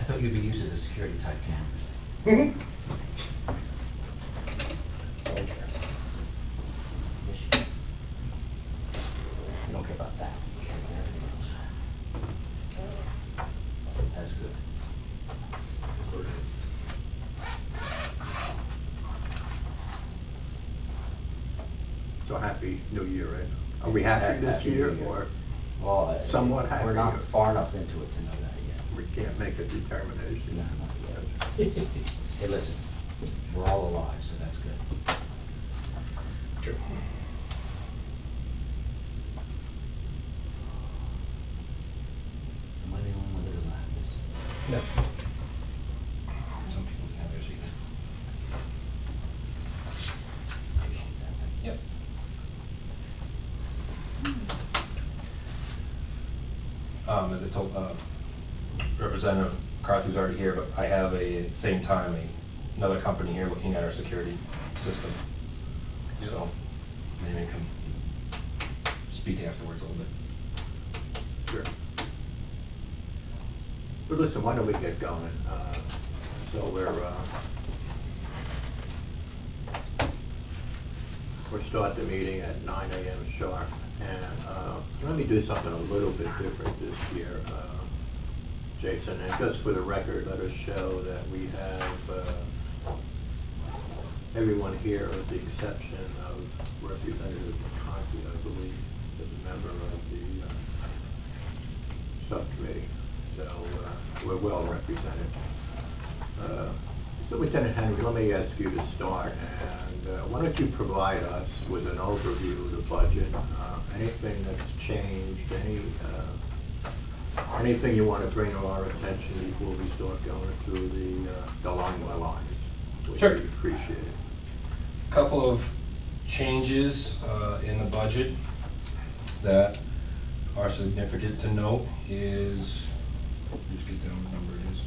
thought you'd be used to the security type cameras. Okay. Yes, you don't care about that. You care about everything else. That's good. So happy New Year, right? Are we happy this Happy year New Year. or Well, somewhat happy? We're not far enough into it to know that yet. we can't make a determination? No, not yet. Hey, listen, we're all alive, so that's good. True. Am I the only one that doesn't have this? No. Some people have theirs either. Yep. As I told Representative Carthy's already here, but I have at the same time another company here looking at our security system. So maybe I can speak afterwards a little bit. Sure. But listen, why don't we get going? So we'll start the meeting at 9 a.m. sharp. And let me do something a little bit different this year, Jason. And just for the record, let us show that we have everyone here with the exception of Representative Conti, I believe, is a member of the subcommittee. So we're well represented. So Lieutenant Henry, let me ask you to start, and why don't you provide us with an overview of the budget, anything that's changed, anything you want to bring to our attention before we start going through the line by lines, which Sure. we appreciate it. Couple of changes in the budget that are significant to note is, just get down what number it is.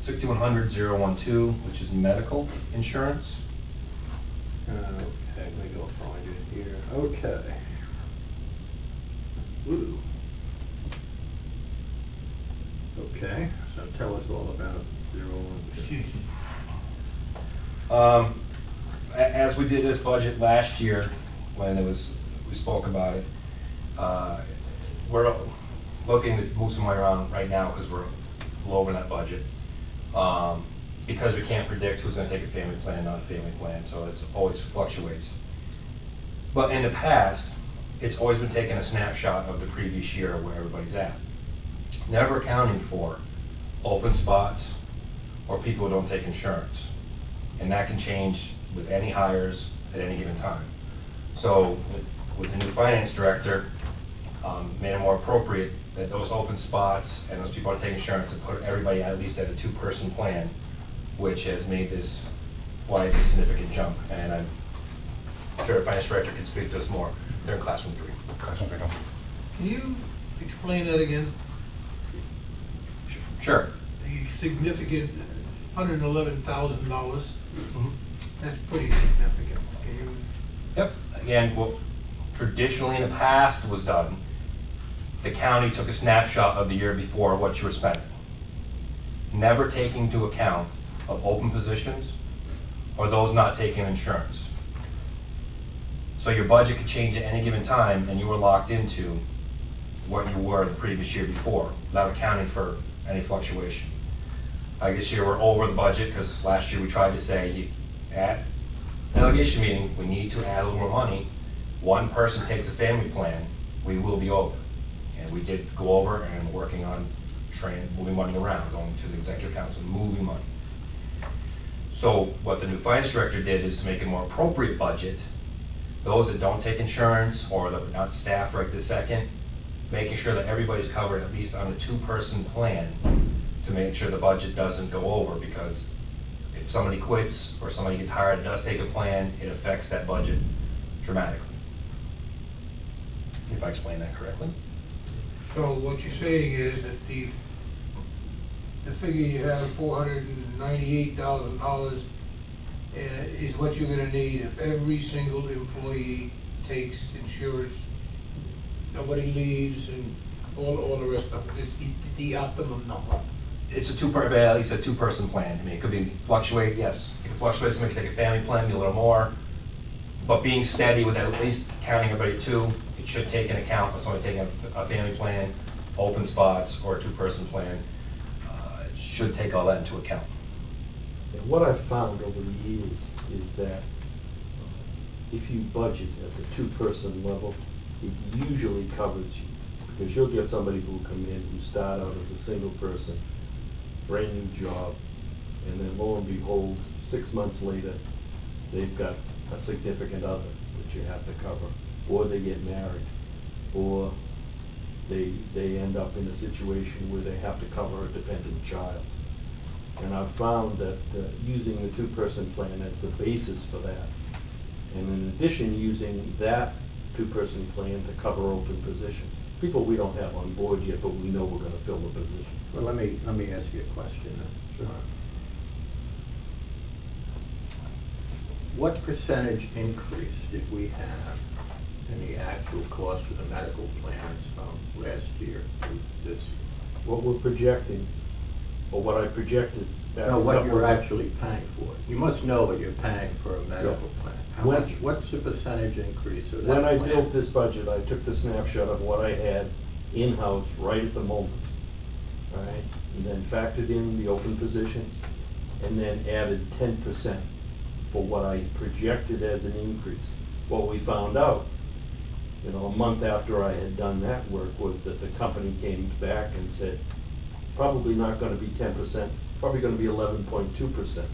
6100-012, which is medical insurance. Okay, let me go find it here. Okay. Ooh. Okay, so tell us all about 01. As we did this budget last year, when we spoke about it, we're looking to move some money around right now because we're low over that budget. Because we can't predict who's going to take a family plan, not a family plan, so it always fluctuates. But in the past, it's always been taking a snapshot of the previous year of where everybody's at, never accounting for open spots or people who don't take insurance. And that can change with any hires at any given time. So with the new finance director, made it more appropriate that those open spots and those people who take insurance to put everybody at least at a 2-person plan, which has made this why it's a significant jump. And I'm sure the finance director can speak to us more. They're in classroom 3. Classroom 3. Can you explain that again? Sure. The significant $111,000, Mm-hmm. that's pretty significant. Can you? Yep. Again, what traditionally in the past was done, the county took a snapshot of the year before what you were spending, never taking into account of open positions or those not taking insurance. So your budget could change at any given time and you were locked into what you were the previous year before without accounting for any fluctuation. This year we're over the budget because last year we tried to say at delegation meeting, we need to add a little more money. One person takes a family plan, we will be over. And we did go over and working on moving money around, going to the executive council, moving money. So what the new finance director did is to make a more appropriate budget. Those that don't take insurance or that are not staffed right this second, making sure that everybody's covered at least on a 2-person plan to make sure the budget doesn't go over, because if somebody quits or somebody gets hired and does take a plan, it affects that budget dramatically. If I explain that correctly. So what you're saying is that the figure you have, $498,000, is what you're gonna need if every single employee takes insurance. Nobody leaves and all the rest of it, it's the optimum number. It's at least a two-person plan. I mean, it could be fluctuate, yes. It could fluctuate, somebody could take a family plan, be a little more. But being steady with at least counting everybody two, it should take into account of somebody taking a family plan, open spots, or a two-person plan. It should take all that into account. And what I've found over the years is that if you budget at the two-person level, it usually covers you. Because you'll get somebody who'll come in who start out as a single person, brand new job, and then lo and behold, 6 months later, they've got a significant other that you have to cover, or they get married, or they end up in a situation where they have to cover a dependent child. And I've found that using the two-person plan as the basis for that, and in addition, using that two-person plan to cover open positions. People we don't have on board yet, but we know we're gonna fill the position. Well, let me ask you a question then. Sure. What percentage increase did we have in the actual cost of the medical plans from last year to this year? What we're projecting, or what I projected back. No, a what couple you're of- actually paying for. You must know what you're paying for a medical plan. How When- much, what's the percentage increase of that When I plan? built this budget, I took the snapshot of what I had in-house right at the moment, all right? And then factored in the open positions, and then added 10% for what I projected as an increase. What we found out, you know, a month after I had done that work, was that the company came back and said, probably not gonna be 10%, probably gonna be 11.2%.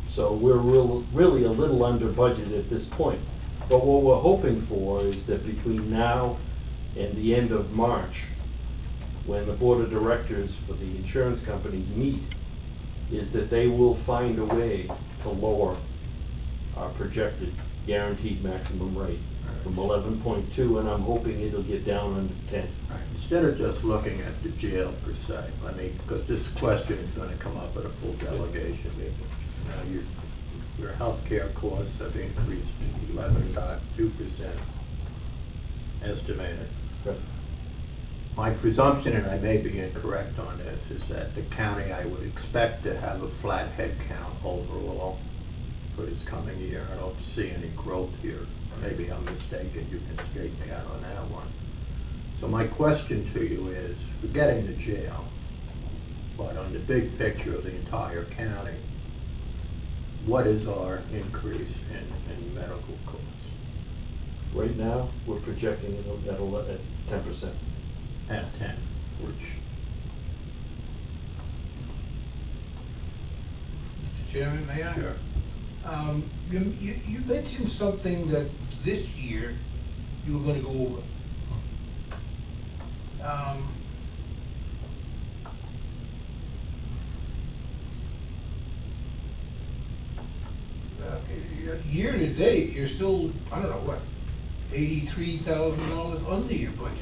So we're really a little under budget at this point. But what we're hoping for is that between now and the end of March, when the board of directors for the insurance companies meet, is that they will find a way to lower our projected guaranteed maximum rate from 11.2, and I'm hoping it'll get down under 10. All right, instead of just looking at the jail per se, I mean, because this question is gonna come up at a full delegation meeting. Now, your healthcare costs have increased 11.2% estimated. Right. My presumption, and I may be incorrect on this, is that the county, I would expect to have a flat head count overall for this coming year. I don't see any growth here. Maybe I'm mistaken, you can straighten me out on that one. So my question to you is, forgetting the jail, but on the big picture of the entire county, what is our increase in medical costs? Right now, we're projecting it at 10%. At 10, which, Mr. Chairman, may I? sure. You mentioned something that this year you were gonna go over. Year to date, you're still, I don't know, what, $83,000 under your budget.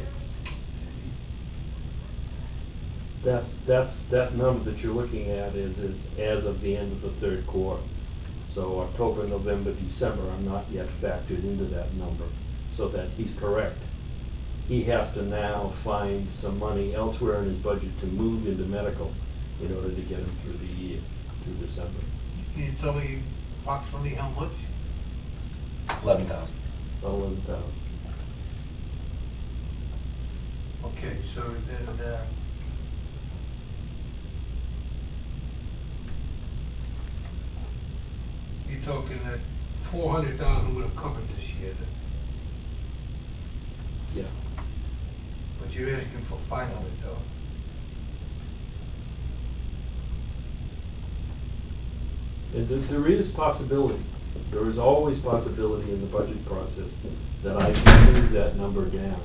That number that you're looking at is as of the end of the third quarter. So October, November, December are not yet factored into that number, so that he's correct. He has to now find some money elsewhere in his budget to move into medical in order to get him through the year, through December. Can you tell me approximately how much? 11,000. 11,000. Okay, so then, you're talking that 400,000 would have covered this year, then, Yeah. but you're asking for 500,000. And there is possibility, there is always possibility in the budget process that I can move that number down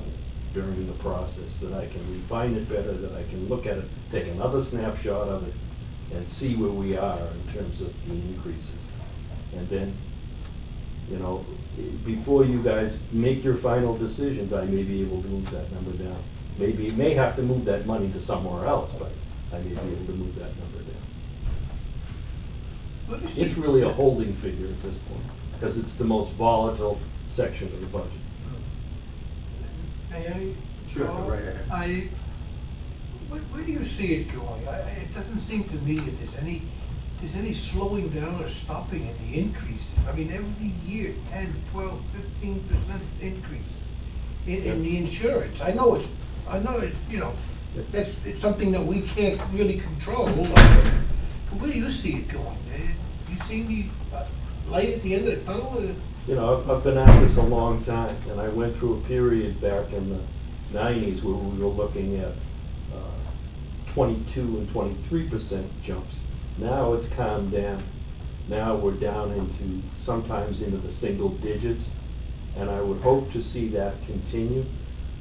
during the process, that I can refine it better, that I can look at it, take another snapshot of it, and see where we are in terms of the increases. And then, you know, before you guys make your final decisions, I may be able to move that number down. Maybe, may have to move that money to somewhere else, but I may be able to move that number down. What is It's the- really a holding figure at this point, because it's the most volatile section of the budget. May I Sure, go right ahead. Where do you see it going? It doesn't seem to me that there's any slowing down or stopping in the increases. I mean, every year, 10, 12, 15% increases in the insurance. I know it's, you know, it's something that we can't really control. But where do you see it going? Do you see any light at the end of the tunnel? You know, I've been at this a long time, and I went through a period back in the 90s where we were looking at 22 and 23% jumps. Now it's calmed down. Now we're down into, sometimes into the single digits, and I would hope to see that continue.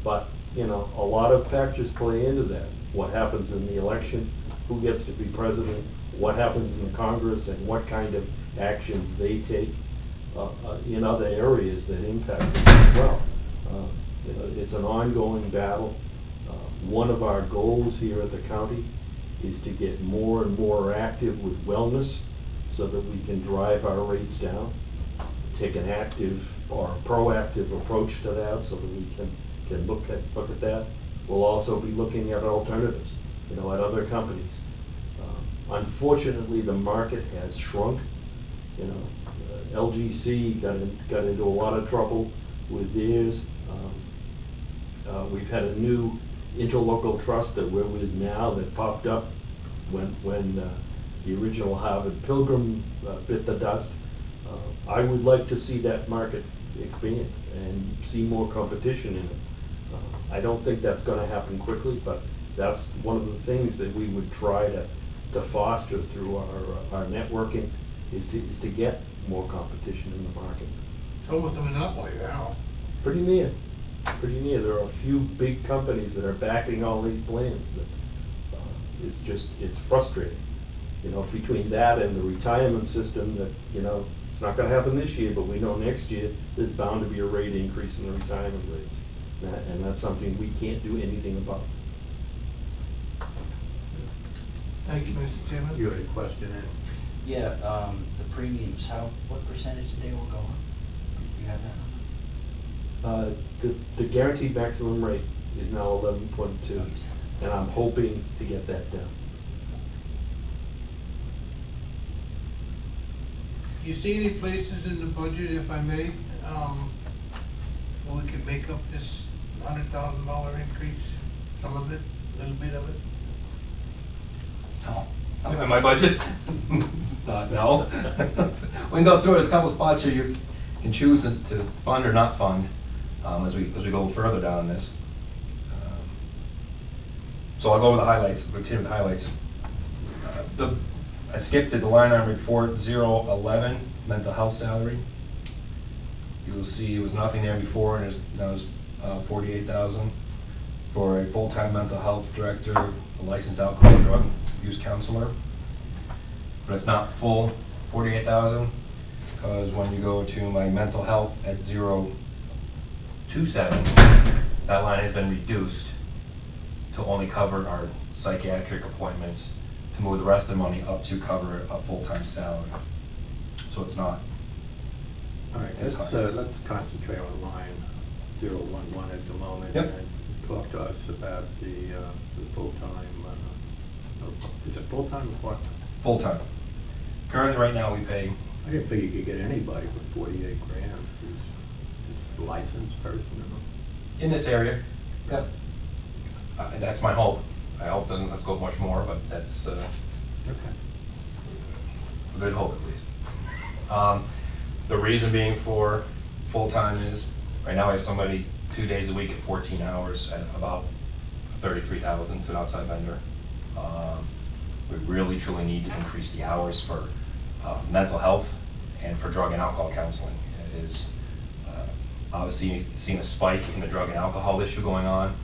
But, you know, a lot of factors play into that. What happens in the election, who gets to be president, what happens in the Congress, and what kind of actions they take in other areas that impact us as well. You know, it's an ongoing battle. One of our goals here at the county is to get more and more active with wellness so that we can drive our rates down, take an active or proactive approach to that so that we can look at that. We'll also be looking at alternatives, you know, at other companies. Unfortunately, the market has shrunk. You know, LGC got into a lot of trouble with theirs. We've had a new interlocal trust that we're with now that popped up when the original Harvard Pilgrim bit the dust. I would like to see that market expand and see more competition in it. I don't think that's going to happen quickly, but that's one of the things that we would try to foster through our networking is to get more competition in the market. It's almost a monopoly now. Pretty near. Pretty near. There are a few big companies that are backing all these plans that it's frustrating. You know, between that and the retirement system that, you know, it's not gonna happen this year, but we know next year there's bound to be a rate increase in the retirement rates. And that's something we can't do anything about. Thank you, Mr. Chairman. You had a question, Ed? Yeah, the premiums, what percentage did they all go up? You have that? The guaranteed maximum rate is now 11.2, and I'm hoping to get that down. You see any places in the budget, if I may, where we could make up this $100,000 increase, some of it, a little bit of it? No. In my budget? No. We can go through it. There's a couple spots here you can choose to fund or not fund as we go further down this. So I'll go over the highlights. We'll continue with the highlights. I skipped it, the line item report 011, mental health salary. You'll see it was nothing there before, and now it's 48,000 for a full-time mental health director, a licensed alcohol and drug abuse counselor. But it's not full 48,000 because when you go to my mental health at 027, that line has been reduced to only cover our psychiatric appointments, to move the rest of the money up to cover a full-time salary. So it's not. All right, let's concentrate on line 011 at the moment. Yep. And talk to us about the full-time, is it full-time or part-time? Full-time. Currently, right now, we pay. I didn't think you could get anybody for 48 grand who's a licensed person. In this area, yeah. That's my hope. I hope doesn't let's go much more, but that's Okay. a good hope at least. The reason being for full-time is, right now I have somebody 2 days a week at 14 hours at about $33,000 to an outside vendor. We really truly need to increase the hours for mental health and for drug and alcohol counseling. It is obviously seeing a spike in the drug and alcohol issue going on.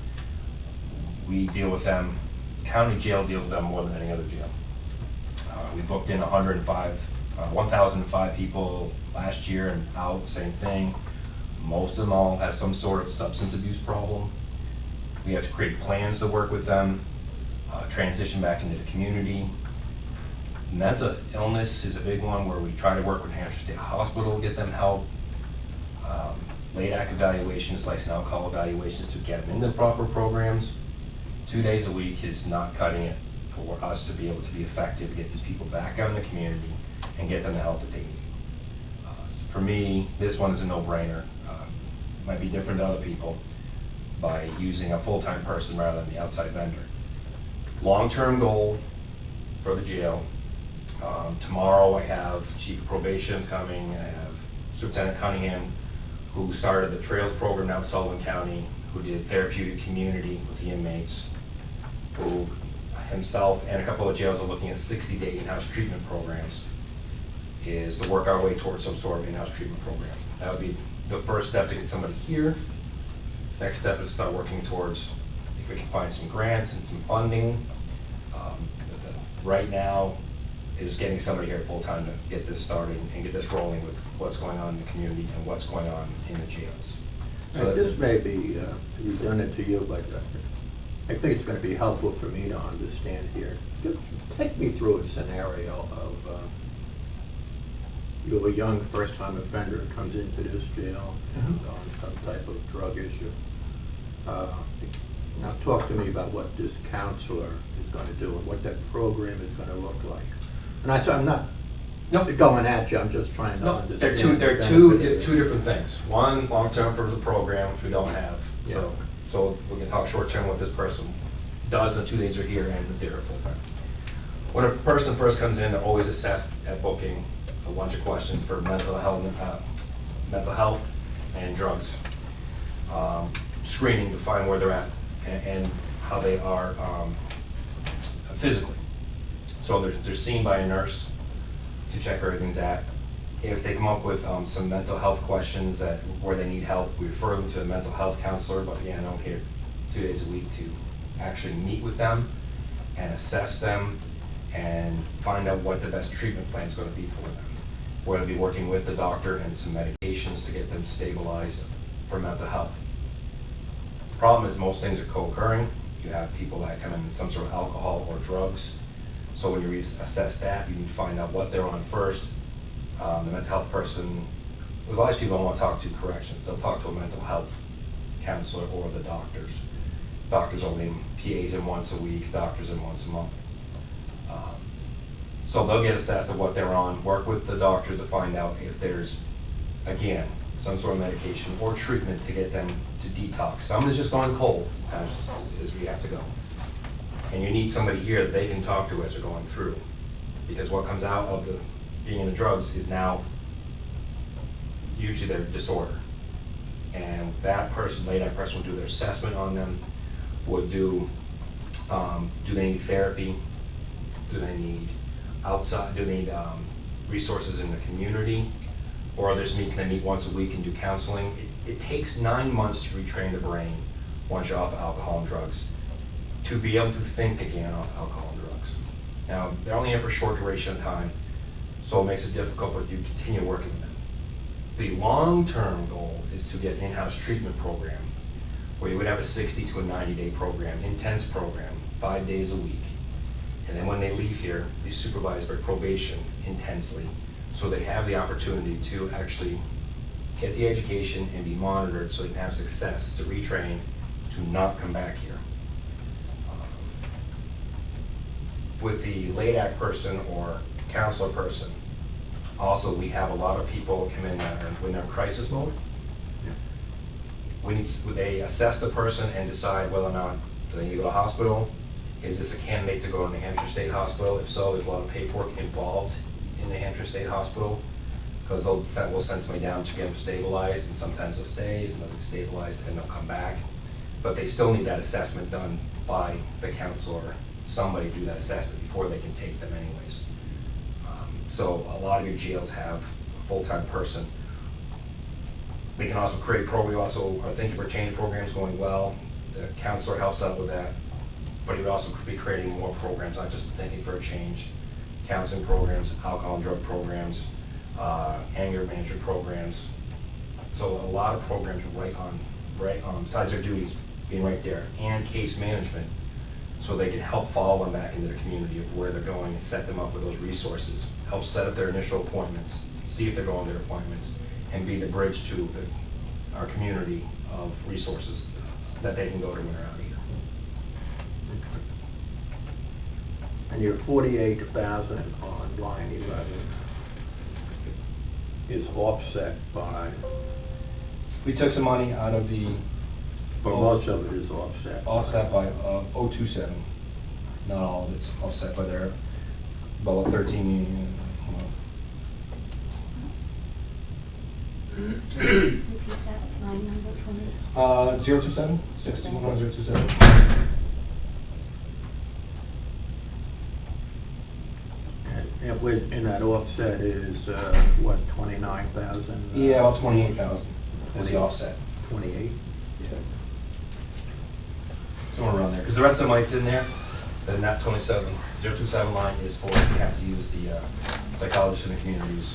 We deal with them, county jail deals with them more than any other jail. We booked in 1,005 people last year and out, same thing. Most of them all have some sort of substance abuse problem. We have to create plans to work with them, transition back into the community. Mental illness is a big one where we try to work with Hampshire State Hospital to get them help. late act evaluations, license alcohol evaluations to get them into the proper programs. 2 days a week is not cutting it for us to be able to be effective, to get these people back out in the community and get them the help that they need. For me, this one is a no-brainer. Might be different to other people by using a full-time person rather than the outside vendor. Long-term goal for the jail. Tomorrow I have Chief of Probation's coming, I have Superintendent Cunningham, who started the Trails program down in Sullivan County, who did therapeutic community with the inmates, who himself and a couple of jails are looking at 60-day in-house treatment programs, is to work our way towards some sort of in-house treatment program. That would be the first step to get somebody here. Next step is to start working towards if we can find some grants and some funding. Right now is getting somebody here full-time to get this started and get this rolling with what's going on in the community and what's going on in the jails. So this may be redundant to you, but I think it's going to be helpful for me to understand here. Just take me through a scenario of you're a young first-time offender who comes into this jail and on some type of drug issue. Now talk to me about what this counselor is going to do and what that program is going to look like. And I'm not going at you, I'm just trying to understand. They're two different things. One, long-term for the program, which we don't have. Yeah. So we can talk short-term what this person does, and 2 days are here and they're full-time. When a person first comes in, they're always assessed at booking a bunch of questions for mental health and drugs. Screening to find where they're at and how they are physically. So they're seen by a nurse to check where everything's at. If they come up with some mental health questions where they need help, we refer them to a mental health counselor, but again, I'm here 2 days a week to actually meet with them and assess them and find out what the best treatment plan is going to be for them. We're going to be working with the doctor and some medications to get them stabilized for mental health. The problem is most things are co-occurring. You have people that come in with some sort of alcohol or drugs. So when you assess that, you need to find out what they're on first. The mental health person, a lot of people don't want to talk to corrections. They'll talk to a mental health counselor or the doctors. Doctors only PAs in once a week, doctors in once a month. So they'll get assessed of what they're on, work with the doctor to find out if there's, again, some sort of medication or treatment to get them to detox. Some is just going cold, as we have to go. And you need somebody here that they can talk to as they're going through. Because what comes out of being in the drugs is now usually their disorder. And that person, that person will do their assessment on them, would do they need therapy? Do they need outside, do they need resources in the community? Or can they meet once a week and do counseling? It takes 9 months to retrain the brain once you're off of alcohol and drugs to be able to think again off alcohol and drugs. Now, they're only in for a short duration of time, so it makes it difficult, but you continue working with them. The long-term goal is to get an in-house treatment program where you would have a 60 to a 90-day program, intense program, 5 days a week. And then when they leave here, they supervise by probation intensely, so they have the opportunity to actually get the education and be monitored so they can have success to retrain to not come back here. With the late act person or counselor person, also we have a lot of people come in that are when they're in crisis mode. They assess the person and decide whether or not do they need to go to hospital. Is this a candidate to go to New Hampshire State Hospital? If so, there's a lot of paperwork involved in New Hampshire State Hospital, because we'll send somebody down to get them stabilized, and sometimes they'll stay, sometimes they'll get stabilized and they'll come back. But they still need that assessment done by the counselor, somebody do that assessment before they can take them anyways. So a lot of your jails have a full-time person. We can also create we also are thinking for change programs going well. The counselor helps out with that. But he would also be creating more programs, not just thinking for a change. Counseling programs, alcohol and drug programs, anger management programs. So a lot of programs right on, besides their duties being right there, and case management, so they can help follow them back into the community of where they're going and set them up with those resources. Help set up their initial appointments, see if they're going to their appointments, and be the bridge to our community of resources that they can go to when they're out here. And your 48,000 on line 11 is offset by, We took some money out of the, or most of it is offset. offset by 027. Not all of it's offset by their about 13 million. Repeat that line number for me. 027? 61,027? And in that offset is, what, 29,000? Yeah, about 28,000 is the offset. 28? Yeah. Somewhere around there, because the rest of the money's in there, then that 027 line is for, we have to use the psychologists in the communities,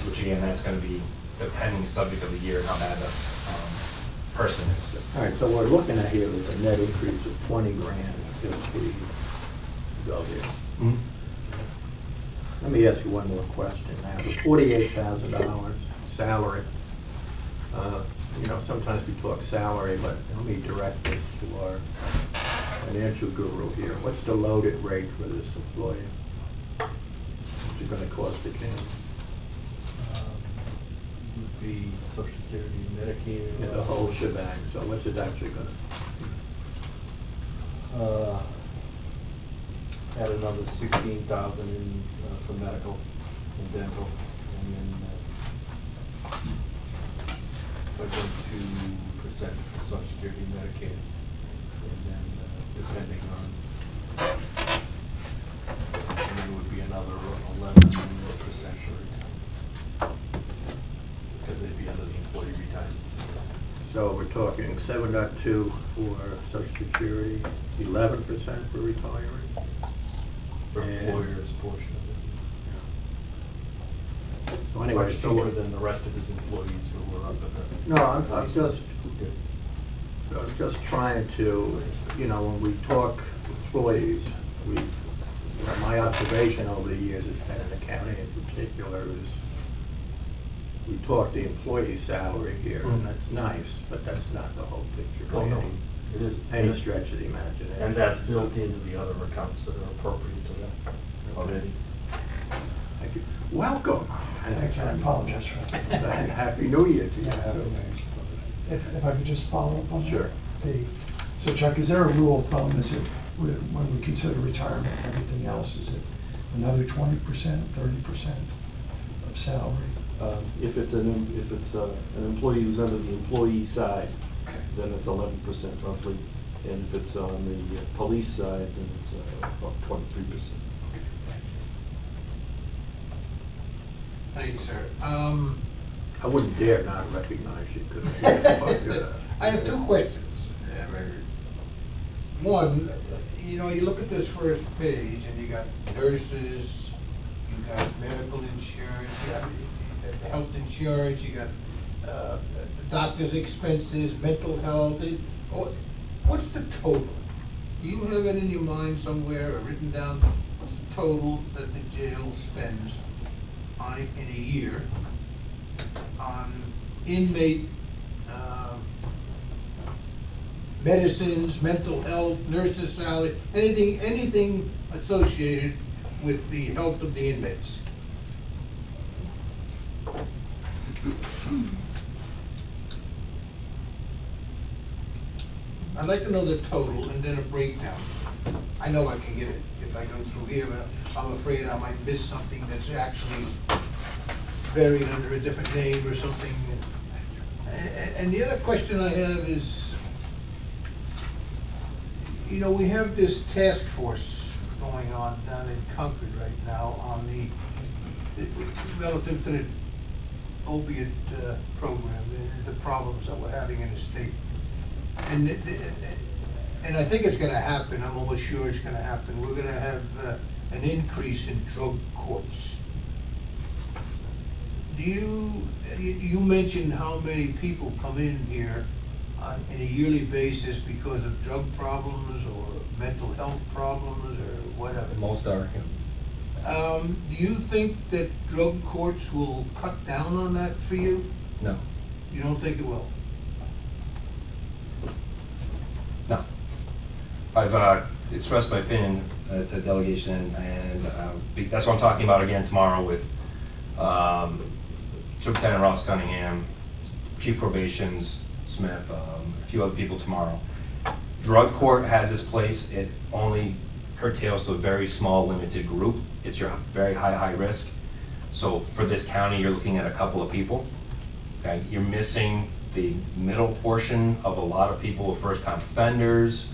which again, that's gonna be depending subject of the year and how bad the person is. All right, so what we're looking at here is a net increase of 20 grand if we go here. Mhm. Let me ask you one more question now. The $48,000 salary, you know, sometimes we talk salary, but let me direct this to our financial guru here. What's the loaded rate for this employee? What's it gonna cost the county? Would be Social Security, Medicare. Yeah, the whole shebang, so what's it actually gonna? Add another 16,000 in for medical and dental, and then like 2% for Social Security, Medicare, and then depending on, and it would be another 11% for retirement, because they'd be under the employee retirement system. So we're talking 7.2 for Social Security, 11% for retiring? For And- employer's portion of it. So anyway, Much so cheaper we're- than the rest of his employees who were up at the. No, I'm just trying to, you know, when we talk employees, you know, my observation over the years has been in the county in particular is we talk the employee salary here, and that's nice, but that's not the whole picture by Oh, no, it is. any stretch of the imagination. And that's built into the other accounts that are appropriate to that already. Thank you. Welcome. Thank you, I apologize for that. Happy New Year to you. Yeah, happy New Year. If I could just follow up on that? Sure. So Chuck, is there a rule of thumb, is it, when we consider retirement and everything else, is it another 20%, 30% of salary? If it's an employee who's under the employee side, Okay. then it's 11% roughly. And if it's on the police side, then it's about 23%. Thank you, sir. I wouldn't dare not recognize you because I have two questions. One, you know, you look at this first page and you got nurses, you got medical insurance, you got health insurance, you got doctor's expenses, mental health. What's the total? Do you have it in your mind somewhere or written down? What's the total that the jail spends on in a year on inmate medicines, mental health, nurses' salary, anything associated with the health of the inmates? I'd like to know the total and then a breakdown. I know I can get it if I go through here, but I'm afraid I might miss something that's actually buried under a different name or something. And the other question I have is, you know, we have this task force going on down in Concord right now on relative to the opiate program, the problems that we're having in the state. And I think it's gonna happen, I'm almost sure it's gonna happen. We're gonna have an increase in drug courts. You mentioned how many people come in here on a yearly basis because of drug problems or mental health problems or whatever. Most are, Do you think that drug courts will cut down on that for you? no. You don't think it will? No. I've expressed my opinion to delegation, and that's what I'm talking about again tomorrow with Superintendent Ross Cunningham, Chief Probations Smith, a few other people tomorrow. Drug court has its place. It only curtails to a very small, limited group. It's your very high risk. So for this county, you're looking at a couple of people. Okay, you're missing the middle portion of a lot of people who are first-time offenders,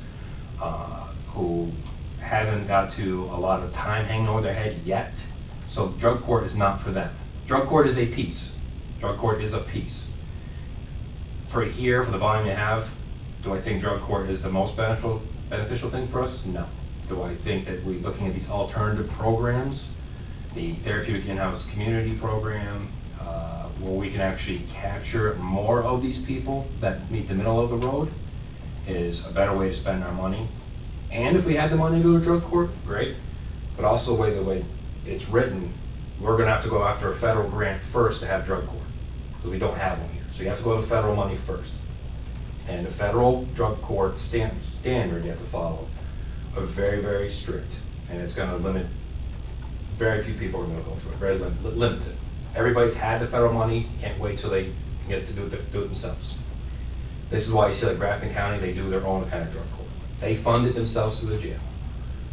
who haven't got to a lot of time hanging over their head yet. So drug court is not for them. Drug court is a piece. Drug court is a piece. For here, for the volume you have, do I think drug court is the most beneficial thing for us? No. Do I think that we're looking at these alternative programs, the therapeutic in-house community program, where we can actually capture more of these people that meet the middle of the road, is a better way to spend our money? And if we had the money to go to drug court, great. But also the way it's written, we're gonna have to go after a federal grant first to have drug court, because we don't have one here. So you have to go to federal money first. And the federal drug court standard you have to follow are very strict, and it's gonna limit, very few people are gonna go through it, very limited. Everybody's had the federal money, can't wait till they get to do it themselves. This is why you see like Grafton County, they do their own kind of drug court. They fund it themselves through the jail.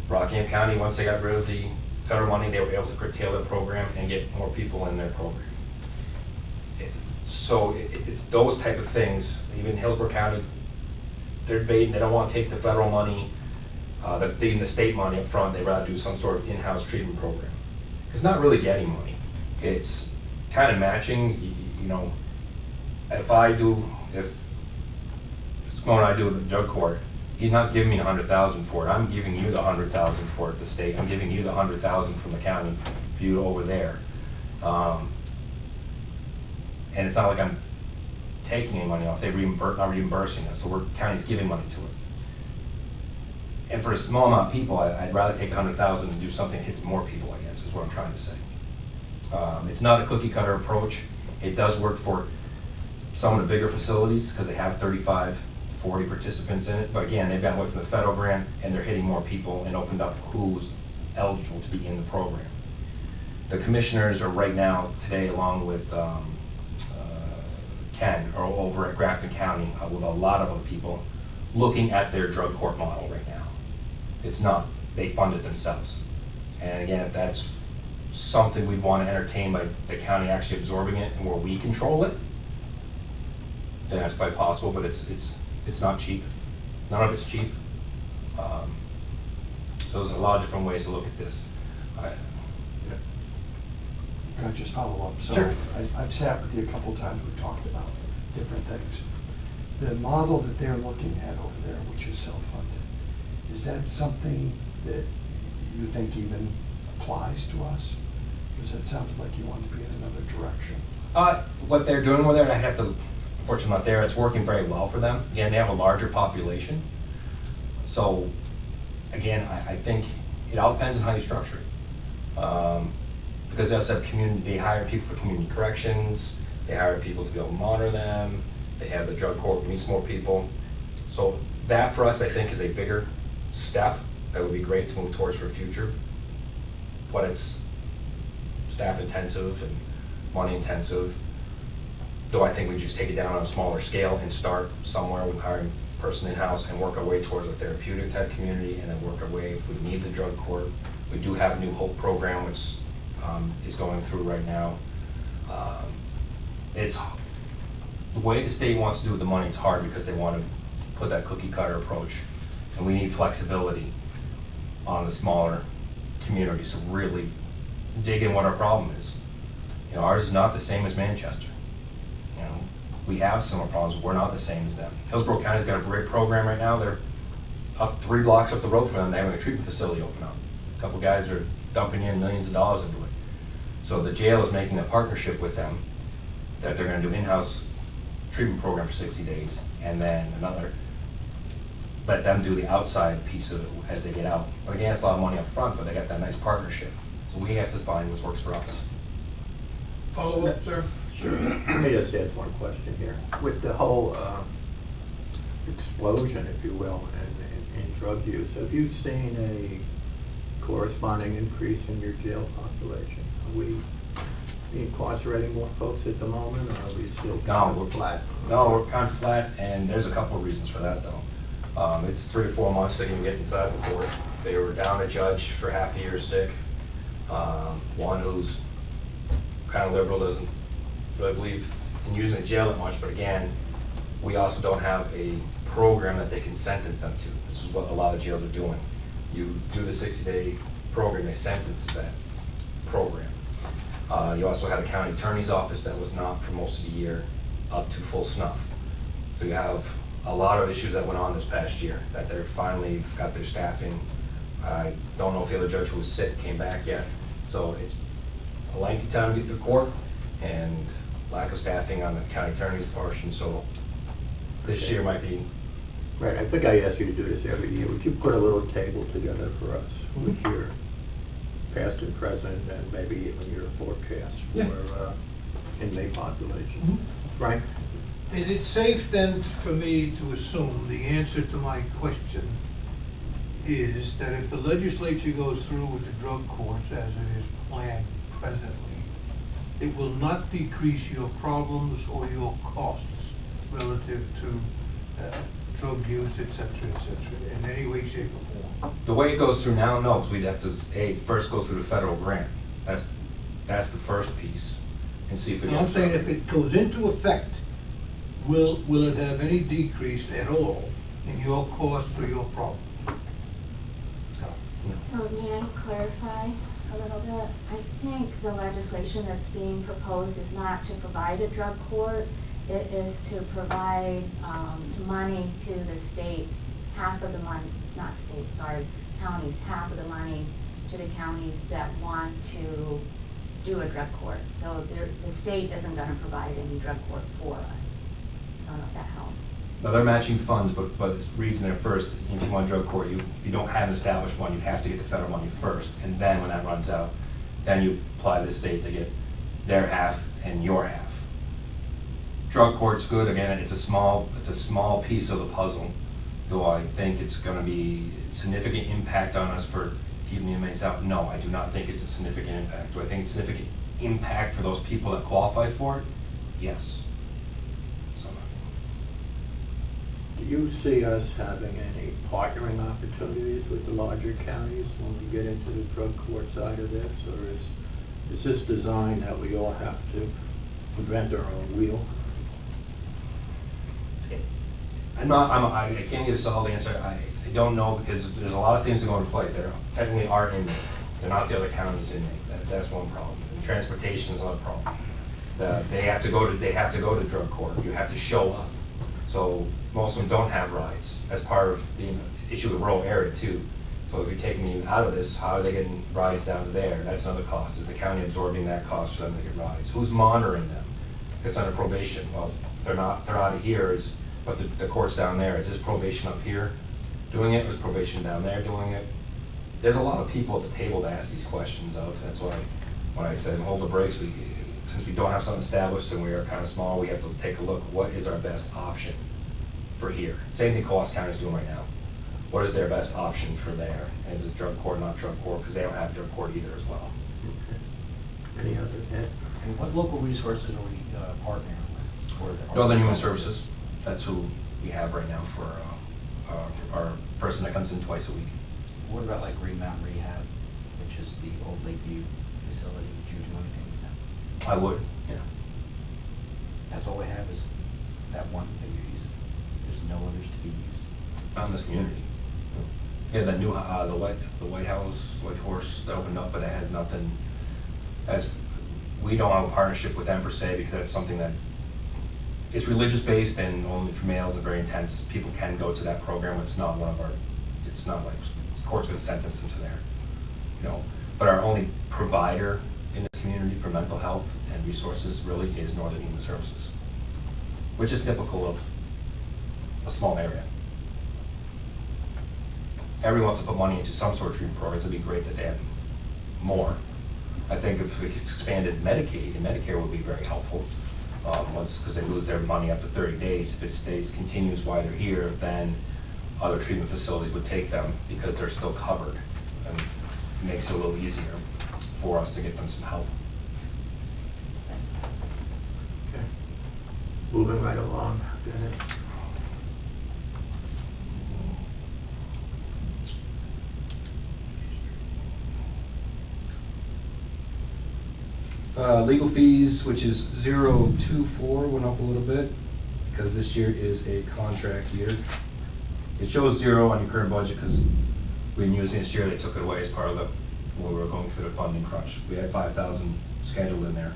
Rockingham County, once they got rid of the federal money, they were able to curtail their program and get more people in their program. So it's those type of things. Even Hillsborough County, they're debating, they don't want to take the federal money, the state money up front. They'd rather do some sort of in-house treatment program. It's not really getting money. It's kind of matching, you know, if it's going I do with the drug court, he's not giving me $100,000 for it. I'm giving you the $100,000 for it, the state. I'm giving you the $100,000 from the county for you over there. And it's not like I'm taking any money off. They're not reimbursing us, so county's giving money to it. And for a small amount of people, I'd rather take the $100,000 and do something that hits more people, I guess, is what I'm trying to say. It's not a cookie cutter approach. It does work for some of the bigger facilities because they have 35, 40 participants in it. But again, they've gotten away from the federal grant and they're hitting more people and opened up who's eligible to be in the program. The commissioners are right now, today, along with Ken, are over at Grafton County with a lot of other people looking at their drug court model right now. It's not, they fund it themselves. And again, if that's something we'd want to entertain by the county actually absorbing it and where we control it, then that's quite possible, but it's not cheap. None of it's cheap. So there's a lot of different ways to look at this. Can I just follow up? So Sure. I've sat with you a couple times, we've talked about different things. The model that they're looking at over there, which is self-funded, is that something that you think even applies to us? Because that sounded like you wanted to be in another direction. What they're doing with it, I have to, unfortunately not there, it's working very well for them. Again, they have a larger population. So again, I think it all depends on how you structure it. Because they also have they hire people for community corrections, they hire people to be able to monitor them, they have the drug court meets more people. So that for us, I think, is a bigger step that would be great to move towards for the future. But it's staff intensive and money intensive. Though I think we just take it down on a smaller scale and start somewhere with hiring a person in-house and work our way towards a therapeutic type community, and then work our way, if we need the drug court. We do have a new HOC program, which is going through right now. It's the way the state wants to do with the money. It's hard because they want to put that cookie cutter approach, and we need flexibility on the smaller communities to really dig in what our problem is. You know, ours is not the same as Manchester. You know, we have similar problems, but we're not the same as them. Hillsborough County's got a great program right now. They're up 3 blocks up the road from them. They're having a treatment facility open up. A couple guys are dumping in millions of dollars into it. So the jail is making a partnership with them that they're going to do in-house treatment program for 60 days, and then let them do the outside piece of it as they get out. But again, it's a lot of money up front, but they got that nice partnership. So we have to find what works for us. Follow up, sir? Sure. Let me just ask one question here. With the whole explosion, if you will, in drug use. Have you seen a corresponding increase in your jail population? Are we incarcerating more folks at the moment, or are we still No, kind of we're flat? No, we're kind of flat, and there's a couple of reasons for that, though. It's 3 to 4 months they can get inside the court. They were down a judge for half a year sick. One who's kind of liberal, doesn't really believe in using the jail that much, but again, we also don't have a program that they can sentence them to. This is what a lot of jails are doing. You do the 60-day program, they sentence to that program. You also had a county attorney's office that was not for most of the year up to full snuff. So you have a lot of issues that went on this past year, that they're finally got their staffing. I don't know if the other judge who was sick came back yet. So it's a lengthy time to get through court and lack of staffing on the county attorney's portion. So this year might be. Right, I think I ask you to do this every year. Would you put a little table together for us with your past and present, and maybe even your forecast for inmate population? Frank? Is it safe then for me to assume the answer to my question is that if the legislature goes through with the drug courts as it is planned presently, it will not decrease your problems or your costs relative to drug use, et cetera, in any way, shape, or form? The way it goes through now, no, because we'd have to, first go through the federal grant. That's the first piece, and see if we No, get. I'm saying if it goes into effect, will it have any decrease at all in your cost or your problem? So may I clarify a little bit? I think the legislation that's being proposed is not to provide a drug court. It is to provide money to the states, half of the money, not states, sorry, counties, half of the money to the counties that want to do a drug court. So the state isn't going to provide any drug court for us. I don't know if that helps. Now, they're matching funds, but it reads in there first, if you want drug court, you don't have an established one, you have to get the federal money first, and then when that runs out, then you apply to the state to get their half and your half. Drug court's good, again, it's a small piece of the puzzle. Do I think it's gonna be significant impact on us for keeping the inmates out? No, I do not think it's a significant impact. Do I think it's a significant impact for those people that qualify for it? Yes. So, Do you see us having any partnering opportunities with the larger counties when we get into the drug court side of this? Or is this designed that we all have to invent our own wheel? I can't give a solid answer. I don't know, because there's a lot of things that go into play. They're technically our inmate. They're not the other county's inmate. That's one problem. And transportation is another problem. They have to go to drug court. You have to show up. So most of them don't have rides. That's part of the issue with rural area too. So if you're taking them out of this, how are they getting rides down to there? That's another cost. Is the county absorbing that cost for them to get rides? Who's monitoring them? If it's under probation, well, if they're out of here, but the court's down there. Is this probation up here doing it, or is probation down there doing it? There's a lot of people at the table to ask these questions of. That's why when I said hold the brakes, since we don't have something established and we are kind of small, we have to take a look. What is our best option for here? Same thing Coast County is doing right now. What is their best option for there? And is it drug court, not drug court? Because they don't have drug court either as well. Okay. Any other, Ed? And what local resources are we partnering with? Northern Human Services, that's who we have right now for our person that comes in twice a week. What about like Green Mountain Rehab, which is the old Lakeview facility? Would you do anything with that? I would, yeah. That's all we have is that one that you're using? There's no others to be used? Not in this community. Yeah, the new, the White House, White Horse that opened up, but it has nothing, we don't have a partnership with them per se, because that's something that, it's religious based and only for males and very intense. People can go to that program, but it's not one of our, it's not like the court's gonna sentence them to there, But our only provider in this community for mental health and resources really is Northern Human Services, which is typical of a small area. Everyone wants to put money into some sort of treatment programs. It'd be great that they had more. I think if we expanded Medicaid and Medicare would be very helpful. because they lose their money after 30 days. If it continues while they're here, then other treatment facilities would take them because they're still covered. And it makes it a little easier for us to get them some help. Okay. Moving right along, go ahead. Legal fees, which is 024, went up a little bit because this year is a contract year. It shows 0 on your current budget because we didn't use it this year. They took it away as part of when we were going through the funding crunch. We had 5,000 scheduled in there,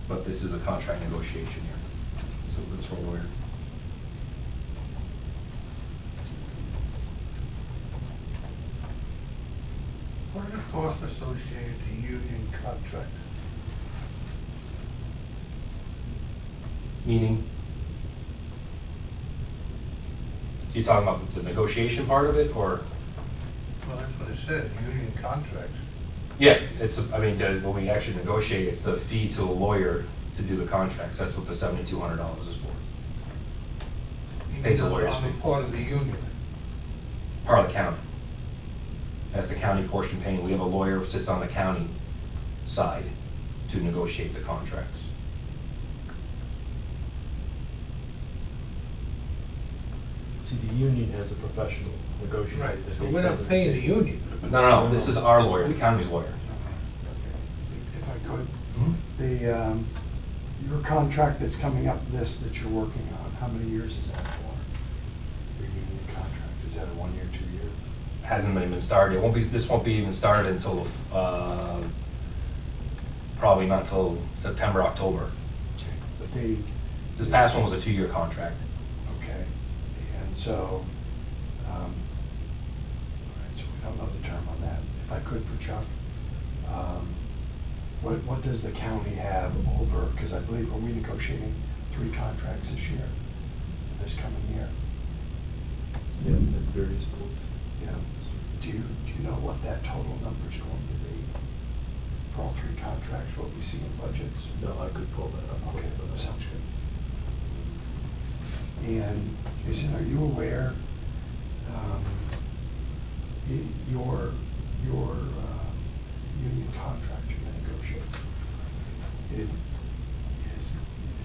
but this is a contract negotiation year, so it's for a lawyer. What are the costs associated to union contract? Meaning? You talking about the negotiation part of it, or? Well, that's what it says, union contracts. Yeah, when we actually negotiate, it's the fee to a lawyer to do the contracts. That's what the $7,200 is for. Pays a lawyer's On fee. the part of the union. Part of the county. That's the county portion paying. We have a lawyer who sits on the county side to negotiate the contracts. See, the union has a professional negotiator. Right, that so they we're send not them paying to. the union. No, this is our lawyer, the county's lawyer. If I could, the, your contract that's coming up, that you're working on, how many years is that for? The union contract, is that a 1 year, 2 year? Hasn't even started. This won't be even started until, probably not until September, October. But This past one was a 2-year contract. okay, and so, all right, so we don't know the term on that. If I could for Chuck, what does the county have over, because I believe, are we negotiating 3 contracts this year, this coming year? Yeah, at various points. Yeah. Do you know what that total number is going to be for all 3 contracts, what we see in budgets? No, I could pull that up. Okay, sounds good. And Jason, are you aware, your union contract you're going to negotiate, is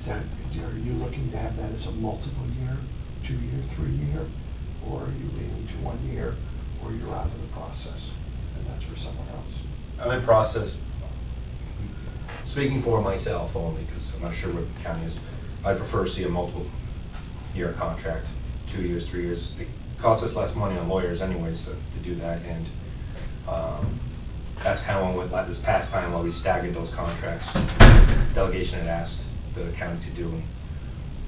that, are you looking to have that as a multiple year, 2 year, 3 year, or are you leaning to 1 year, or you're out of the process and that's for someone else? I'm in process, speaking for myself only, because I'm not sure what the county is. I prefer to see a multiple year contract, 2 years, 3 years. It costs us less money on lawyers anyways to do that, and that's kind of what this past time while we staggered those contracts. Delegation had asked the county to do, and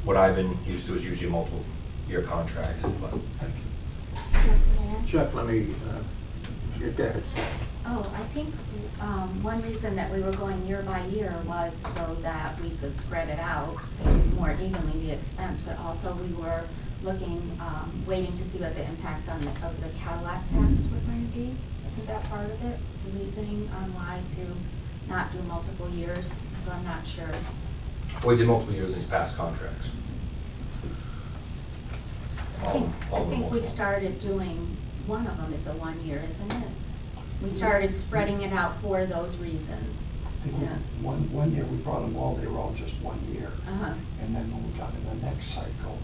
what I've been used to is usually a multiple year contract. But Thank you. Chuck, let me, go ahead, Sam. Oh, I think one reason that we were going year by year was so that we could spread it out more evenly, the expense, but also we were looking, waiting to see what the impact of the Cadillac tax were going to be. Isn't that part of it? The reasoning on why to not do multiple years, so I'm not sure. we did multiple years in these past contracts. I All of them think we multiple. started doing, one of them is a 1 year, isn't it? We started spreading it out for those reasons. I think Yeah. one year we brought them all, they were all just 1 year. Uh-huh. And then when we got in the next cycle,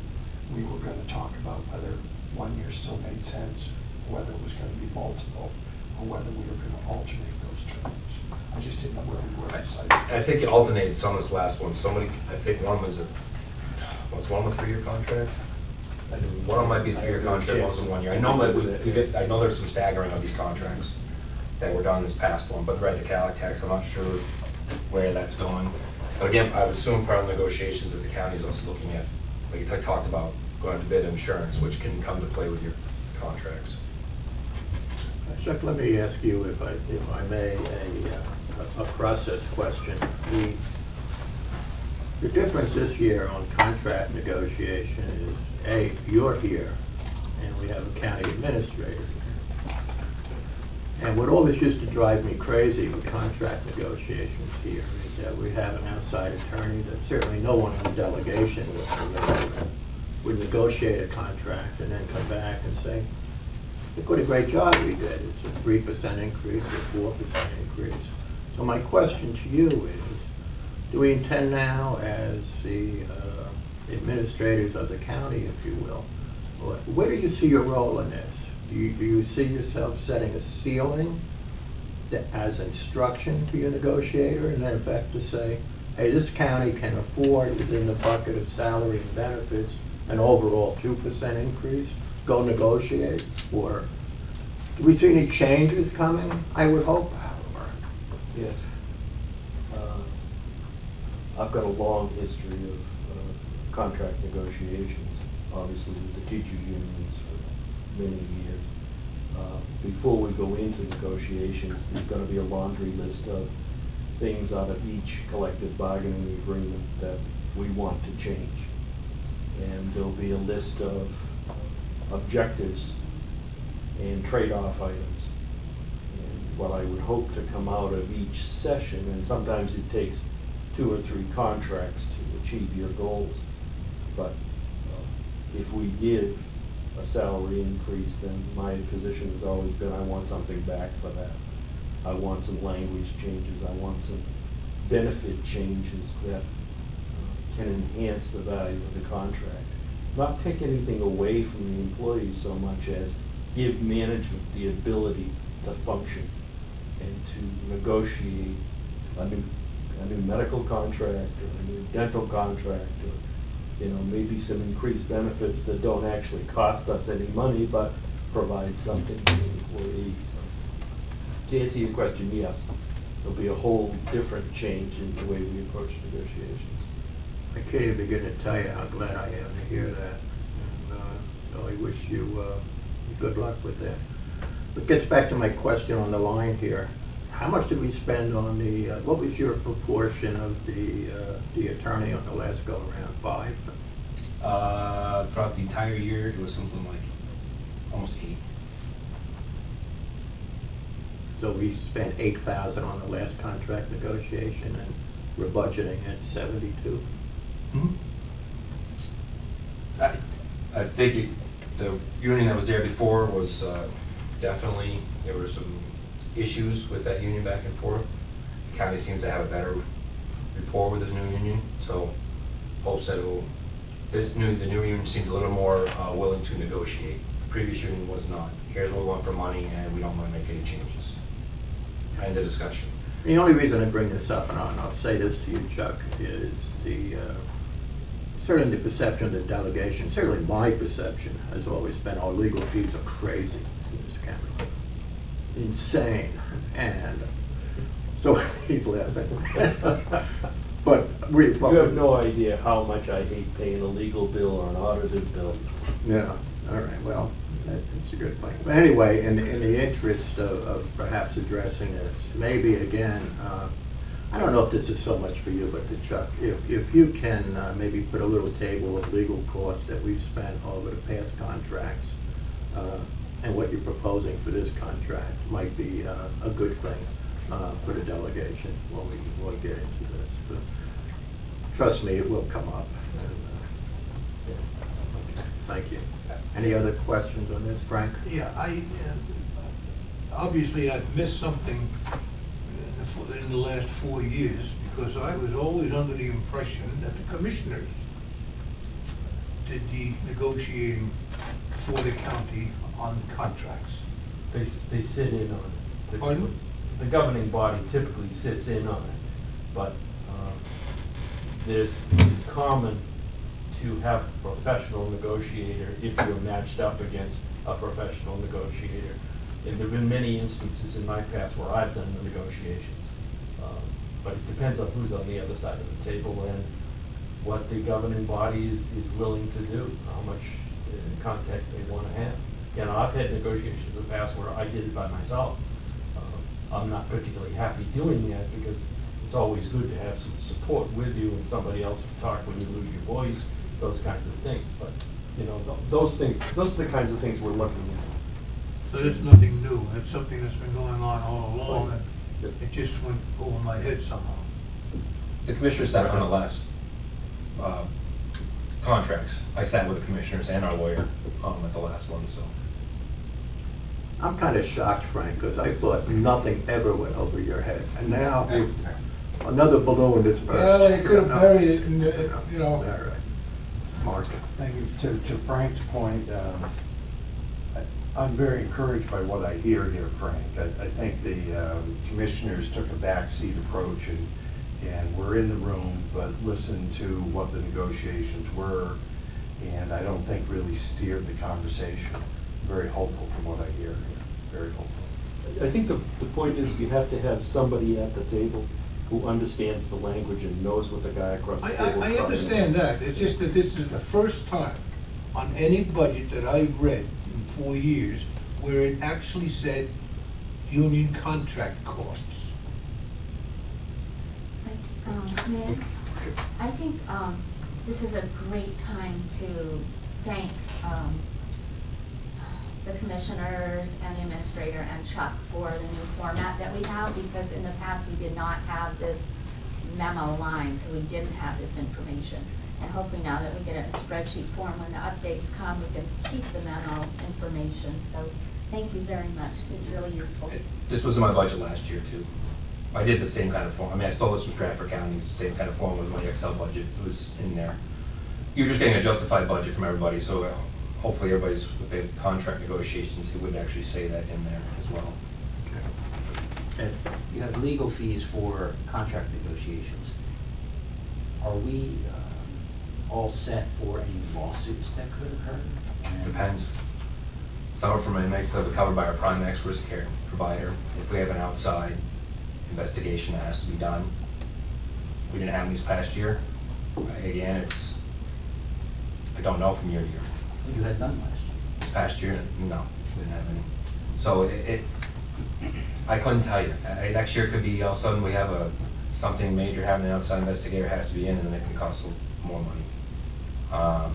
we were gonna talk about whether 1 year still made sense, or whether it was gonna be multiple, or whether we were gonna alternate those terms. I just didn't know where we were deciding. I think it alternated some this last one. Somebody, I think one was one a 3-year contract? One might be a 3-year contract, one was a 1 year. I know that I know there's some staggering of these contracts that were done this past one, but right, the Cadillac tax, I'm not sure where that's going. But again, I would assume part of the negotiations is the county is also looking at, like I talked about, going to bid insurance, which can come to play with your contracts. Chuck, let me ask you, if I may, a process question. The difference this year on contract negotiation is, A, you're here, and we have a county administrator. And what always used to drive me crazy with contract negotiations here is that we have an outside attorney that certainly no one in the delegation would negotiate a contract and then come back and say, look what a great job we did. It's a 3% increase or 4% increase. So my question to you is, do we intend now as the administrators of the county, if you will, where do you see your role in this? Do you see yourself setting a ceiling as instruction to your negotiator, and in effect to say, hey, this county can afford within the bucket of salary and benefits an overall 2% increase, go negotiate? Or do we see any changes coming? I would hope. Yes. I've got a long history of contract negotiations, obviously with the teachers' unions for many years. Before we go into negotiations, there's going to be a laundry list of things out of each collective bargaining agreement that we want to change. And there'll be a list of objectives and trade-off items. And what I would hope to come out of each session, and sometimes it takes 2 or 3 contracts to achieve your goals, but if we give a salary increase, then my position has always been I want something back for that. I want some language changes. I want some benefit changes that can enhance the value of the contract. Not take anything away from the employees so much as give management the ability to function and to negotiate a new medical contract or a new dental contract, or maybe some increased benefits that don't actually cost us any money but provide something to the employees. So, to answer your question, yes, there'll be a whole different change in the way we approach negotiations. I can't even begin to tell you how glad I am to hear that. And I wish you good luck with that. But gets back to my question on the line here. How much did we spend on the, what was your proportion of the attorney on the last go around? 5? Throughout the entire year, it was something like almost 8. So we spent $8,000 on the last contract negotiation, and we're budgeting at 72. Mm-hmm. I think the union that was there before was definitely, there were some issues with that union back and forth. The county seems to have a better rapport with the new union, so hopes that the new union seemed a little more willing to negotiate. The previous union was not. Here's what we want for money, and we don't want to make any changes. End of discussion. The only reason I bring this up, and I'll say this to you, Chuck, is certainly the perception of the delegation, certainly my perception has always been our legal fees are crazy in this county. Insane. And so people have been. But you have no idea how much I hate paying a legal bill or an audited bill. Yeah, all right, well, that's a good point. But anyway, in the interest of perhaps addressing this, maybe again, I don't know if this is so much for you, but to Chuck, if you can maybe put a little table of legal costs that we've spent over the past contracts, and what you're proposing for this contract might be a good thing for the delegation when we get into this. But trust me, it will come up. And, okay, thank you. Any other questions on this, Frank? Yeah, obviously I've missed something in the last 4 years, because I was always under the impression that the commissioners did the negotiating for the county on contracts. They sit in on it. Pardon? The governing body typically sits in on it, but it's common to have a professional negotiator if you're matched up against a professional negotiator. And there have been many instances in my past where I've done the negotiations. But it depends on who's on the other side of the table and what the governing body is willing to do, how much contact they want to have. I've had negotiations in the past where I did it by myself. I'm not particularly happy doing that because it's always good to have some support with you and somebody else to talk when you lose your voice, those kinds of things. But those are the kinds of things we're looking at. So that's nothing new, that's something that's been going on all along, and Yep. it just went over my head somehow. The commissioners sat on the last contracts. I sat with the commissioners and our lawyer at the last one, so. I'm kind of shocked, Frank, because I thought nothing ever went over your head. And now, if another balloon that's burst. Well, they could have buried it in the, you know. All right. Mark. Thank you. To Frank's point, I'm very encouraged by what I hear here, Frank. I think the commissioners took a backseat approach and were in the room, but listened to what the negotiations were, and I don't think really steered the conversation. Very hopeful from what I hear here, very hopeful. I think the point is you have to have somebody at the table who understands the language and knows what the guy across the table is I understand that, it's just that this is the first time on any budget that I've read in 4 years where it actually said union contract costs. Mayor, I think this is a great time to thank the commissioners and the administrator and Chuck for the new format that we have, because in the past we did not have this memo line, so we didn't have this information. And hopefully now that we get it in spreadsheet form, when the updates come, we can keep the memo information. So thank you very much. It's really useful. This was in my budget last year too. I did the same kind of form. I mean, I stole this from Stratford County. It's the same kind of form with my Excel budget. It was in there. You're just getting a justified budget from everybody, so hopefully everybody's, with the contract negotiations, it would actually say that in there as well. And You have legal fees for contract negotiations. Are we all set for any lawsuits that could occur? And- Depends. Some are from inmates that are covered by our prime experts care provider. If we have an outside investigation that has to be done, we didn't have them this past year. Again, I don't know from year to year. You had none last year. This past year, no, we didn't have any. So I couldn't tell you. Next year could be all of a sudden we have something major happening, outside investigator has to be in, and then it can cost more money. I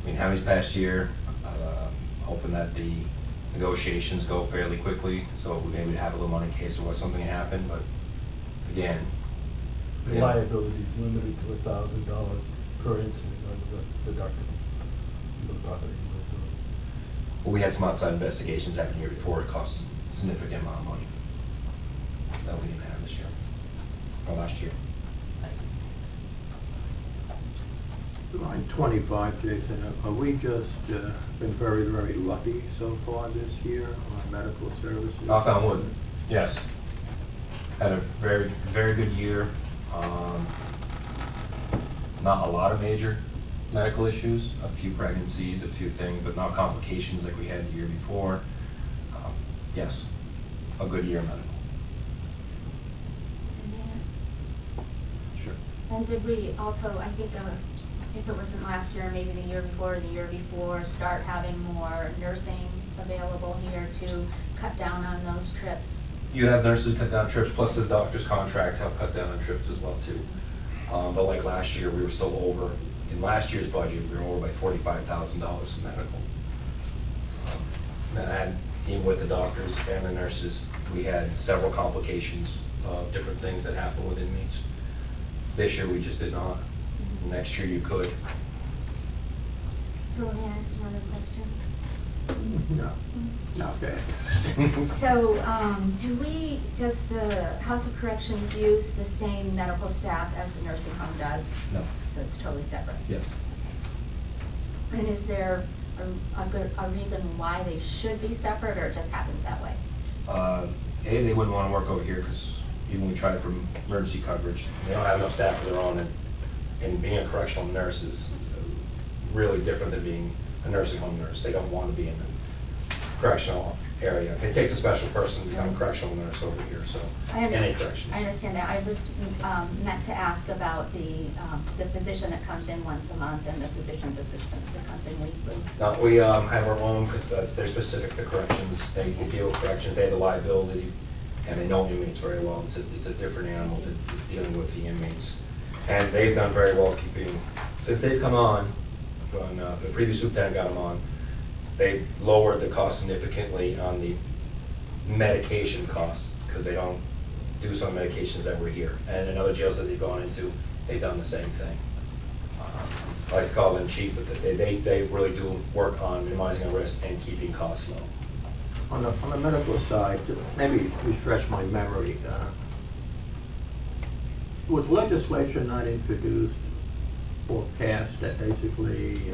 mean, how many past year, hoping that the negotiations go fairly quickly, so we maybe have a little money in case there was something that happened, but again. The yeah. liability is limited to $1,000 per incident under the deductible. The property. Well, we had some outside investigations happening the year before. It cost a significant amount of money that we didn't have this year, or last year. line 25, Jason, are we just been very, very lucky so far this year on medical services? Knock on wood, yes. Had a very, very good year. Not a lot of major medical issues, a few pregnancies, a few things, but not complications like we had the year before. Yes, a good year medical. Sure. And did we also, I think, if it wasn't last year, maybe the year before, or the year before, start having more nursing available here to cut down on those trips? You have nurses cut down trips, plus the doctor's contract help cut down on trips as well too. But like last year, we were still over. In last year's budget, we were over by $45,000 in medical. And even with the doctors and the nurses, we had several complications of different things that happened with inmates. This year, we just did not. Next year, you could. So let me ask another question. No. Okay. So, does the House of Corrections use the same medical staff as the nursing home does? No. So it's totally separate? Yes. And is there a reason why they should be separate, or it just happens that way? They wouldn't want to work over here because even when we tried for emergency coverage, they don't have enough staff of their own, and being a correctional nurse is really different than being a nursing home nurse. They don't want to be in the correctional area. It takes a special person to become a correctional nurse over here, so any corrections. I understand that. I was meant to ask about the physician that comes in once a month and the physician's assistant that comes in weekly. No, we have our own because they're specific to corrections. They deal with corrections, they have the liability, and they know inmates very well. It's a different animal to dealing with the inmates. And they've done very well keeping, since they've come on, when the previous superintendent got them on, they lowered the cost significantly on the medication costs, because they don't do some medications that were here. And in other jails that they've gone into, they've done the same thing. I like to call them cheap, but they really do work on minimizing the risk and keeping costs low. On the medical side, to maybe refresh my memory, was legislation not introduced or passed that basically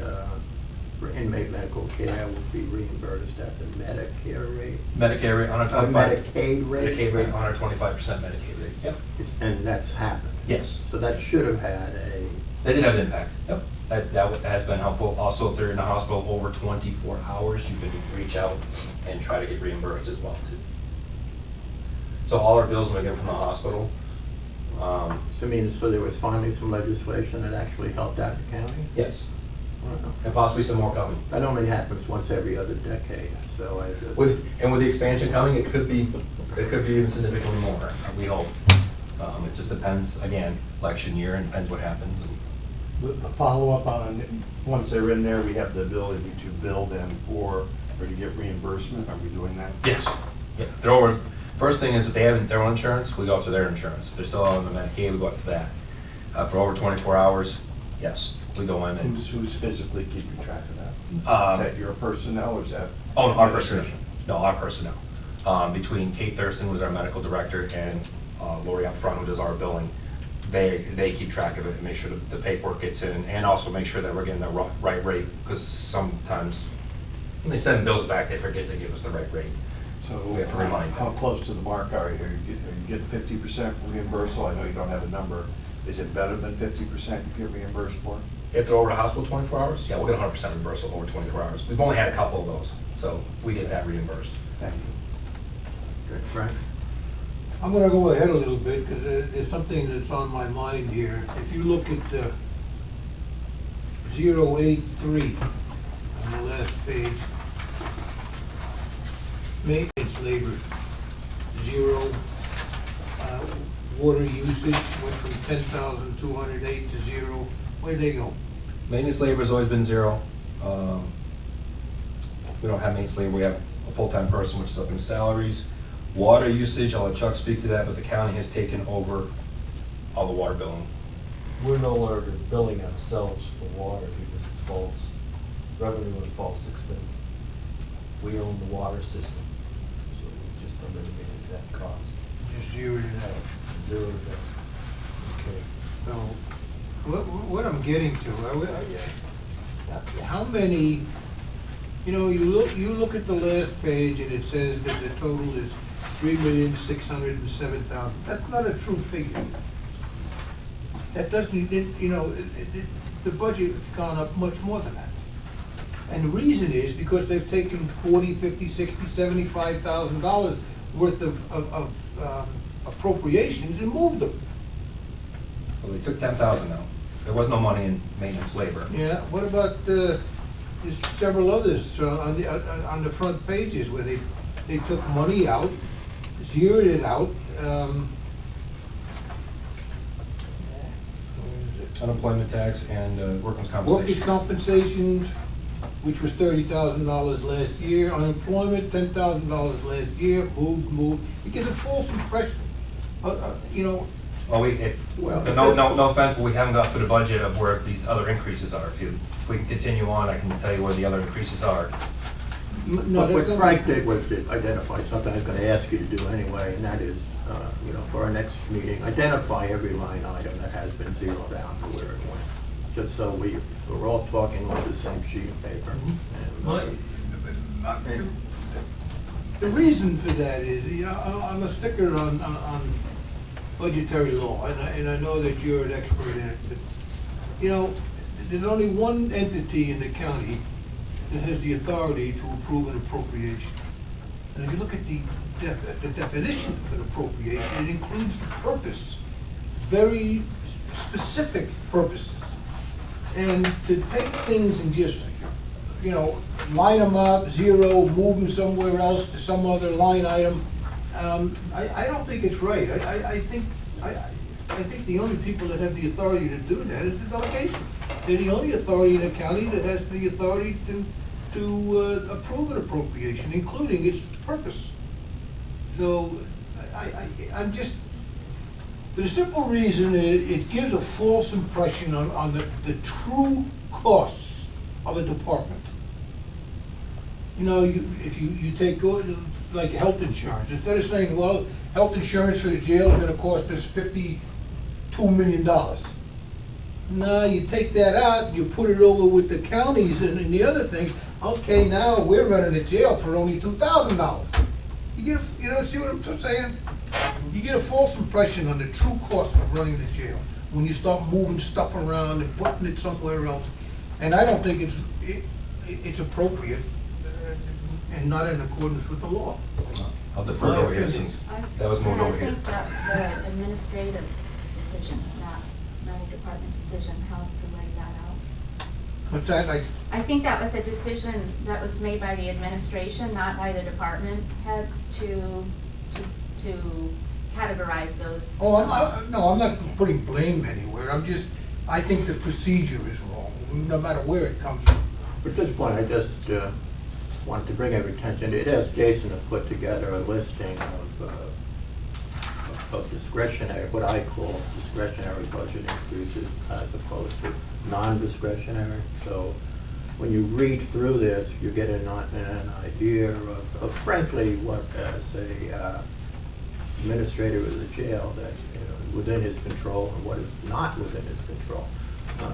for inmate medical care would be reimbursed at the Medicare rate? Medicare rate, 125. Medicaid rate? Medicaid rate, 125% Medicaid rate, yep. And that's happened? Yes. So that should have had a... They did have an impact, yep. That has been helpful. Also, if they're in the hospital over 24 hours, you can reach out and try to get reimbursed as well, too. So all our bills we get from the hospital. So there was finally some legislation that actually helped out the county? Yes, Wow. and possibly some more coming. That only happens once every other decade, so I just... With the expansion coming, it could be even significantly more, we hope. It just depends, again, election year, and depends what happens. The follow-up on, once they're in there, we have the ability to bill them or to get reimbursement. Are we doing that? Yes. Yeah. They're over. First thing is if they have their own insurance, we go up to their insurance. If they're still on the Medicaid, we go up to that. For over 24 hours, yes, we go in and. Who's physically keeping track of that? Is that your personnel or is that? Oh, our personnel. No, our personnel. Between Kate Thurston, who's our medical director, and Lori up front, who does our billing, they keep track of it and make sure that the paperwork gets in, and also make sure that we're getting the right rate, because sometimes when they send bills back, they forget to give us the right rate. So we have to remind how them. close to the mark are you? Are you getting 50% reimbursal? I know you don't have a number. Is it better than 50% you get reimbursed for? If they're over the hospital 24 hours, yeah, we'll get 100% reimbursal over 24 hours. We've only had a couple of those, so we get that reimbursed. Thank you. Good, Frank? I'm gonna go ahead a little bit, because there's something that's on my mind here. If you look at 083 on the last page, maintenance labor, 0. Water usage went from 10,208 to 0. Where'd they go? Maintenance labor has always been 0. We don't have maintenance labor, we have a full-time person, which is up in salaries. Water usage, I'll let Chuck speak to that, but the county has taken over all the water billing. We're no longer billing ourselves for water because it's false revenue and false expense. We own the water system, so we just eliminated that cost. Just zeroed it out. Zeroed that. Okay. So, what I'm getting to, how many, you look at the last page and it says that the total is $3,607,000. That's not a true figure. That doesn't, the budget has gone up much more than that. And the reason is because they've taken $40,000, $50,000, $60,000, $75,000 worth of appropriations and moved them. Well, they took 10,000 now. There was no money in maintenance labor. Yeah, what about there's several others on the front pages where they took money out, zeroed it out. Unemployment tax and workers' compensation. Workers' compensations, which was $30,000 last year. Unemployment, $10,000 last year. Moved. It gives a false impression. Well, Well, no offense, but we haven't got through the budget of where these other increases are. If we can continue on, I can tell you where the other increases are. No, But what that's not- Frank did was to identify something I was going to ask you to do anyway, and that is, for our next meeting, identify every line item that has been zeroed out to where it went. Just so we're all talking on the same sheet of paper. And- The reason for that is, I'm a sticker on budgetary law, and I know that you're an expert in it, but, there's only one entity in the county that has the authority to approve an appropriation. And if you look at the definition of an appropriation, it includes the purpose, very specific purposes. And to take things and just, line them up, zero, move them somewhere else to some other line item, I don't think it's right. I think the only people that have the authority to do that is the delegation. They're the only authority in the county that has the authority to to approve an appropriation, including its purpose. So I'm just, for the simple reason it gives a false impression on the true costs of a department. You know, if you take, like health insurance, instead of saying, well, health insurance for the jail is gonna cost us $52 million. No, you take that out, you put it over with the counties and the other thing, okay, now we're running the jail for only $2,000. You know, see what I'm saying? You get a false impression on the true cost of running the jail when you start moving stuff around and putting it somewhere else. And I don't think it's appropriate and not in accordance with the law. I'll defer My over here opinion. since that was moved over here. I think that's the administrative decision, not a department decision, how to lay that out. What's that, like? I think that was a decision that was made by the administration, not by the department heads to categorize those. Oh, I'm not putting blame anywhere, I think the procedure is wrong, no matter where it comes from. At this point, I just wanted to bring every attention, it has Jason to put together a listing of discretionary, what I call discretionary budget increases as opposed to non-discretionary. So when you read through this, you get an idea of frankly what as a administrator of the jail that within his control and what is not within his control.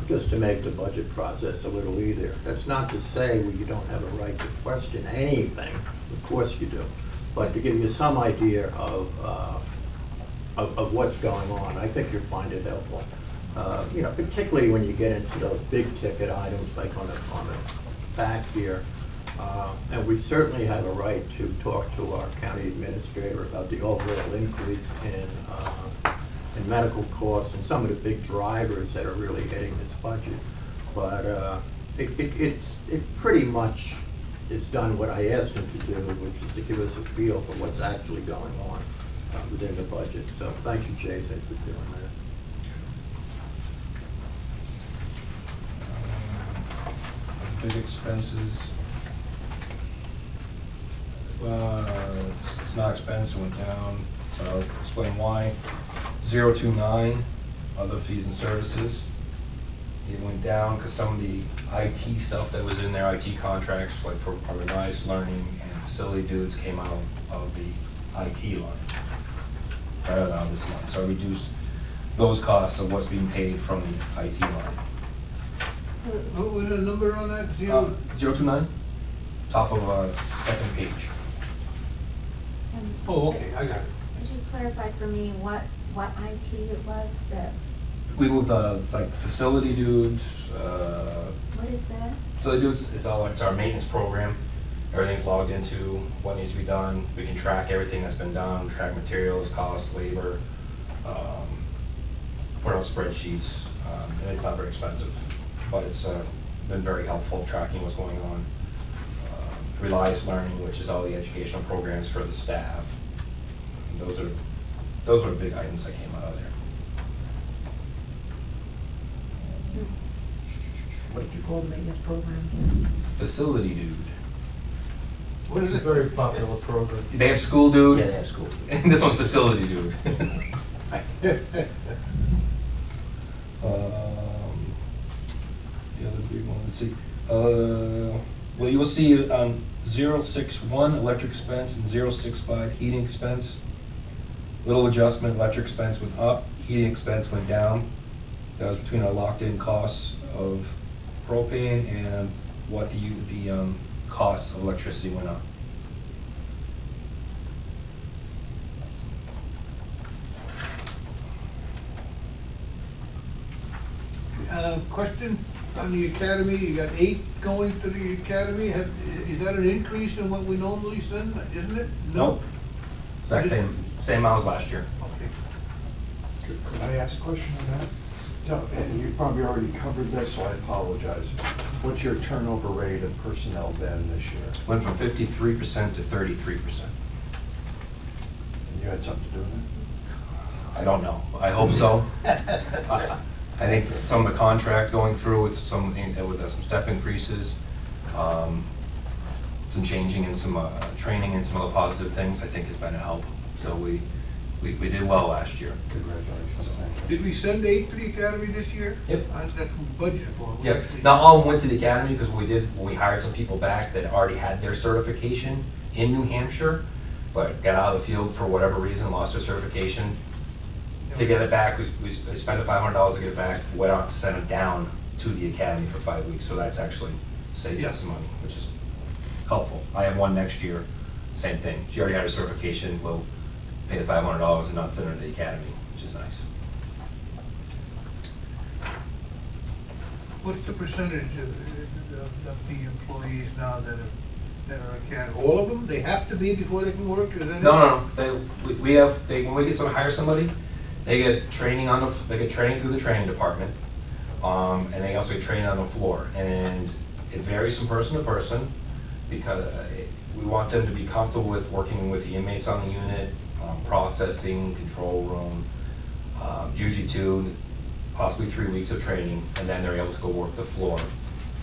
Just to make the budget process a little easier. That's not to say you don't have a right to question anything. Of course you do. But to give you some idea of what's going on, I think you'll find it helpful. You know, particularly when you get into those big ticket items like on the back here. And we certainly have a right to talk to our county administrator about the overall increase in medical costs and some of the big drivers that are really hitting this budget. But it pretty much has done what I asked him to do, which is to give us a feel for what's actually going on within the budget. So thank you, Jason, for doing that. Big expenses. It's not expense, it went down, so I'll explain why. 029, other fees and services. It went down because some of the IT stuff that was in their IT contracts, like for revised learning and facility dues, came out of the IT line, rather than this line. So I reduced those costs of what's being paid from the IT line. So, What was the number on that? 029, top of second page. Oh, okay, I got it. could you clarify for me what IT it was that, We moved, it's like facility dues, what is that? so they do, it's our maintenance program. Everything's logged into what needs to be done. We can track everything that's been done, track materials, costs, labor, put out spreadsheets, and it's not very expensive, but it's been very helpful tracking what's going on. Relies Learning, which is all the educational programs for the staff. And those are the big items that came out of there. What did you call the maintenance program? Facility dude. What is It's it? a very popular program. They have school dude. Yeah, they have school. And this one's facility dude. The other big one, let's see. Well, you will see on 061 electric expense and 065 heating expense. Little adjustment, electric expense went up, heating expense went down. That was between our locked-in costs of propane and what the cost of electricity went up. Question on the academy, you got 8 going to the academy, is that an increase in what we normally send, isn't it? Nope. Exact same amount as last year. Okay. Could I ask a question on that? So, and you probably already covered this, so I apologize. What's your turnover rate of personnel been this year? Went from 53% to 33%. And you had something to do with it? I don't know. I hope so. I think some of the contract going through with some step increases. some changing and some training and some other positive things, I think has been a help. So we did well last year. Congratulations, thank you. Did we send 8 to the academy this year? Yep. That's what we budgeted for. We Yeah, actually- not all went to the academy because when we hired some people back that already had their certification in New Hampshire, but got out of the field for whatever reason, lost their certification. To get it back, we spent the $500 to get it back, went on to send it down to the academy for 5 weeks, so that's actually saved us some money, which is helpful. I have one next year, same thing. She already had her certification, we'll pay the $500 and not send her to the academy, which is nice. What's the percentage of the employees now that are academy? All of them? They have to be before they can work? Is that it? No. When we hire somebody, they get training through the training department, and they also get training on the floor. And it varies from person to person because we want them to be comfortable with working with the inmates on the unit, processing, control room, usually 2, possibly 3 weeks of training, and then they're able to go work the floor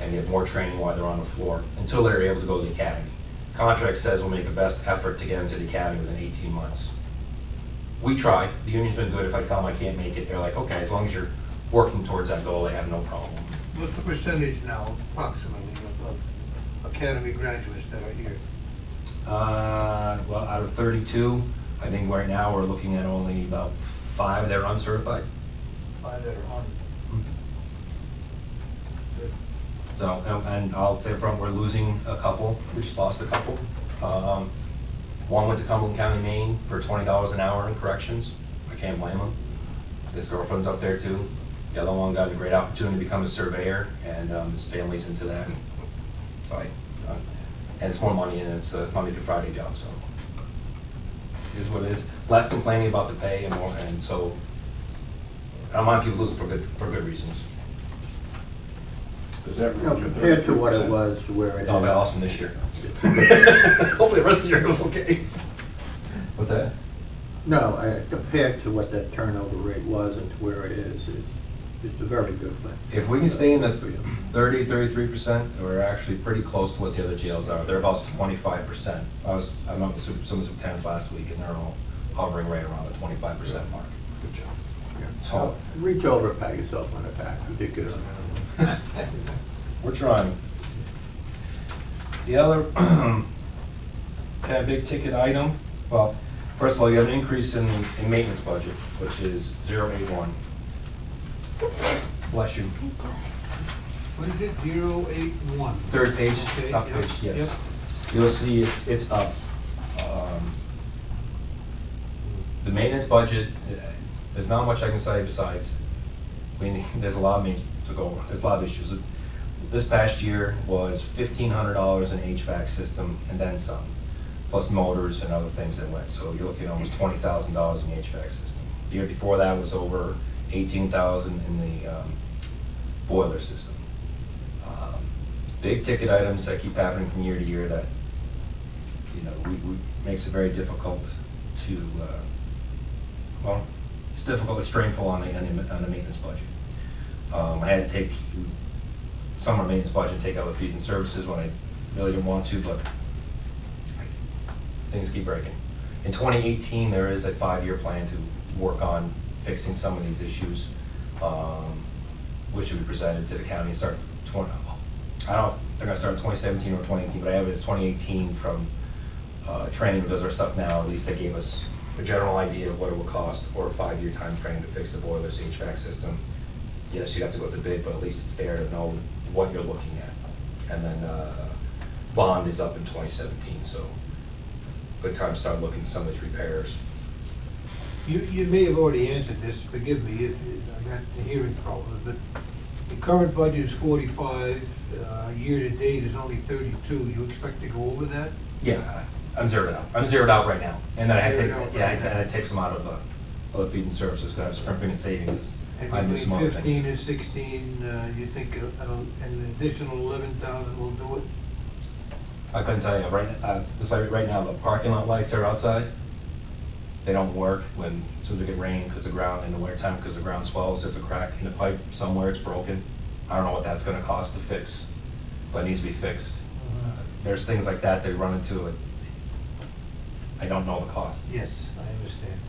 and get more training while they're on the floor until they're able to go to the academy. Contract says we'll make a best effort to get them to the academy within 18 months. We try. The union's been good. If I tell them I can't make it, they're like, okay, as long as you're working towards that goal, they have no problem. What's the percentage now, approximately, of academy graduates that are here? Well, out of 32, I think right now we're looking at only about 5 that are uncertified. 5 that are on. Good. So, and I'll say from, we're losing a couple. We just lost a couple. One went to Carroll County, Maine for $20 an hour in corrections. I can't blame him. His girlfriend's up there too. The other one got a great opportunity to become a surveyor, and his family's into that. So and it's more money, and it's a Monday through Friday job, so here's what it is. Less complaining about the pay and more, and so I don't mind people losing for good reasons. Does that You know, reach your compared to what it 33%? was to where it is. Oh, they're awesome this year. Hopefully the rest of the year goes okay. What's that? No, compared to what that turnover rate was and to where it is, it's a very good thing. If we can stay in the 30, 33%, we're actually pretty close to what the other jails are. They're about 25%. I met with some superintendents last week, and they're all hovering right around the 25% mark. Good job. So Reach over and pat yourself on the back, you did good. we're trying. The other kind of big ticket item, well, first of all, you have an increase in the maintenance budget, which is 081. Bless you. What is it, 081? Third page, Okay, up yep, page, yes. yep. You'll see it's up. The maintenance budget, there's not much I can say besides, there's a lot of maintenance to go over. There's a lot of issues. This past year was $1,500 in HVAC system and then some, plus motors and other things that went. So you're looking at almost $20,000 in the HVAC system. The year before that was over $18,000 in the boiler system. Big ticket items that keep happening from year to year that, makes it very difficult to, it's difficult, it's strainful on the maintenance budget. I had to take some of our maintenance budget, take out the fees and services when I really didn't want to, but things keep breaking. In 2018, there is a 5-year plan to work on fixing some of these issues, which should be presented to the county and start I don't know if they're gonna start in 2017 or 2018, but I have it as 2018 from training who does our stuff now. At least they gave us a general idea of what it will cost for a 5-year time frame to fix the boilers, HVAC system. Yes, you'd have to go to bid, but at least it's there to know what you're looking at. And then bond is up in 2017, so good time to start looking at some of these repairs. You may have already answered this, forgive me, I got the hearing problems, but the current budget is 45, year-to-date is only 32. You expect to go over that? Yeah, I'm zeroed out. I'm zeroed out right now. And then I Zeroed take, out yeah, right now. and I take some out of the feed and services, because I was scrimping and savings. I And do some other between 15 things. and 16, you think an additional 11,000 will do it? I couldn't tell you, just like right now, the parking lot lights are outside. They don't work when, as soon as we get rain, because the ground, in the winter time, because the ground swells, there's a crack in the pipe somewhere, it's broken. I don't know what that's gonna cost to fix, but it needs to be fixed. there's things like that they run into, like, I don't know the cost. Yes, I understand.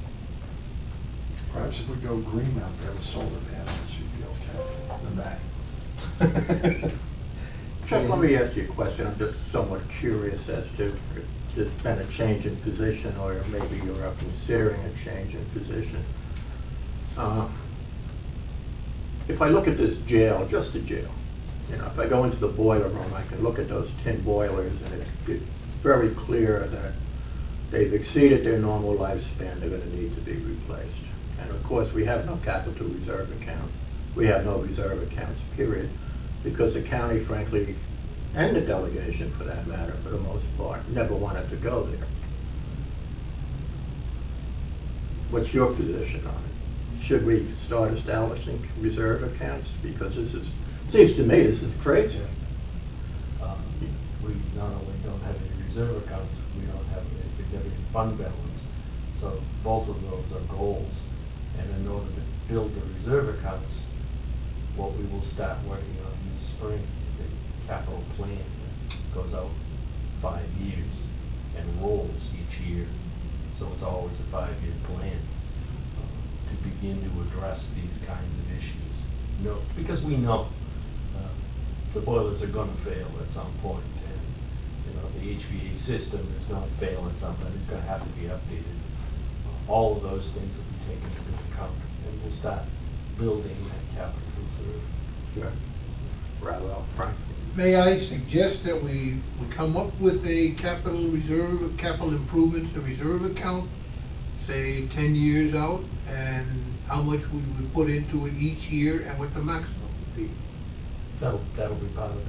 Perhaps if we go green out there with solar panels, you'd be okay. The back. Chuck, let me ask you a question. I'm just somewhat curious as to if there's been a change in position, or maybe you're considering a change in position. If I look at this jail, just the jail, you know, if I go into the boiler room, I can look at those 10 boilers, and it's very clear that they've exceeded their normal lifespan. They're going to need to be replaced. And of course, we have no capital reserve account. We have no reserve accounts, period, because the county, frankly, and the delegation for that matter, for the most part, never wanted to go there. What's your position on it? Should we start establishing reserve accounts? Because this is, seems to me, this is crazy. We not only don't have any reserve accounts, we don't have a significant fund balance. So both of those are goals. And in order to build the reserve accounts, what we will start working on this spring is a capital plan that goes out 5 years and rolls each year. So it's always a 5-year plan to begin to address these kinds of issues. No, because we know the boilers are going to fail at some point, and you know the HVA system is going to fail at some point. It's going to have to be updated. All of those things will be taken into account, and we'll start building that capital reserve. Sure. Rather well, Frank. May I suggest that we come up with a capital reserve, capital improvements, a reserve account, say 10 years out, and how much we would put into it each year and what the maximum would be? That'll be part of the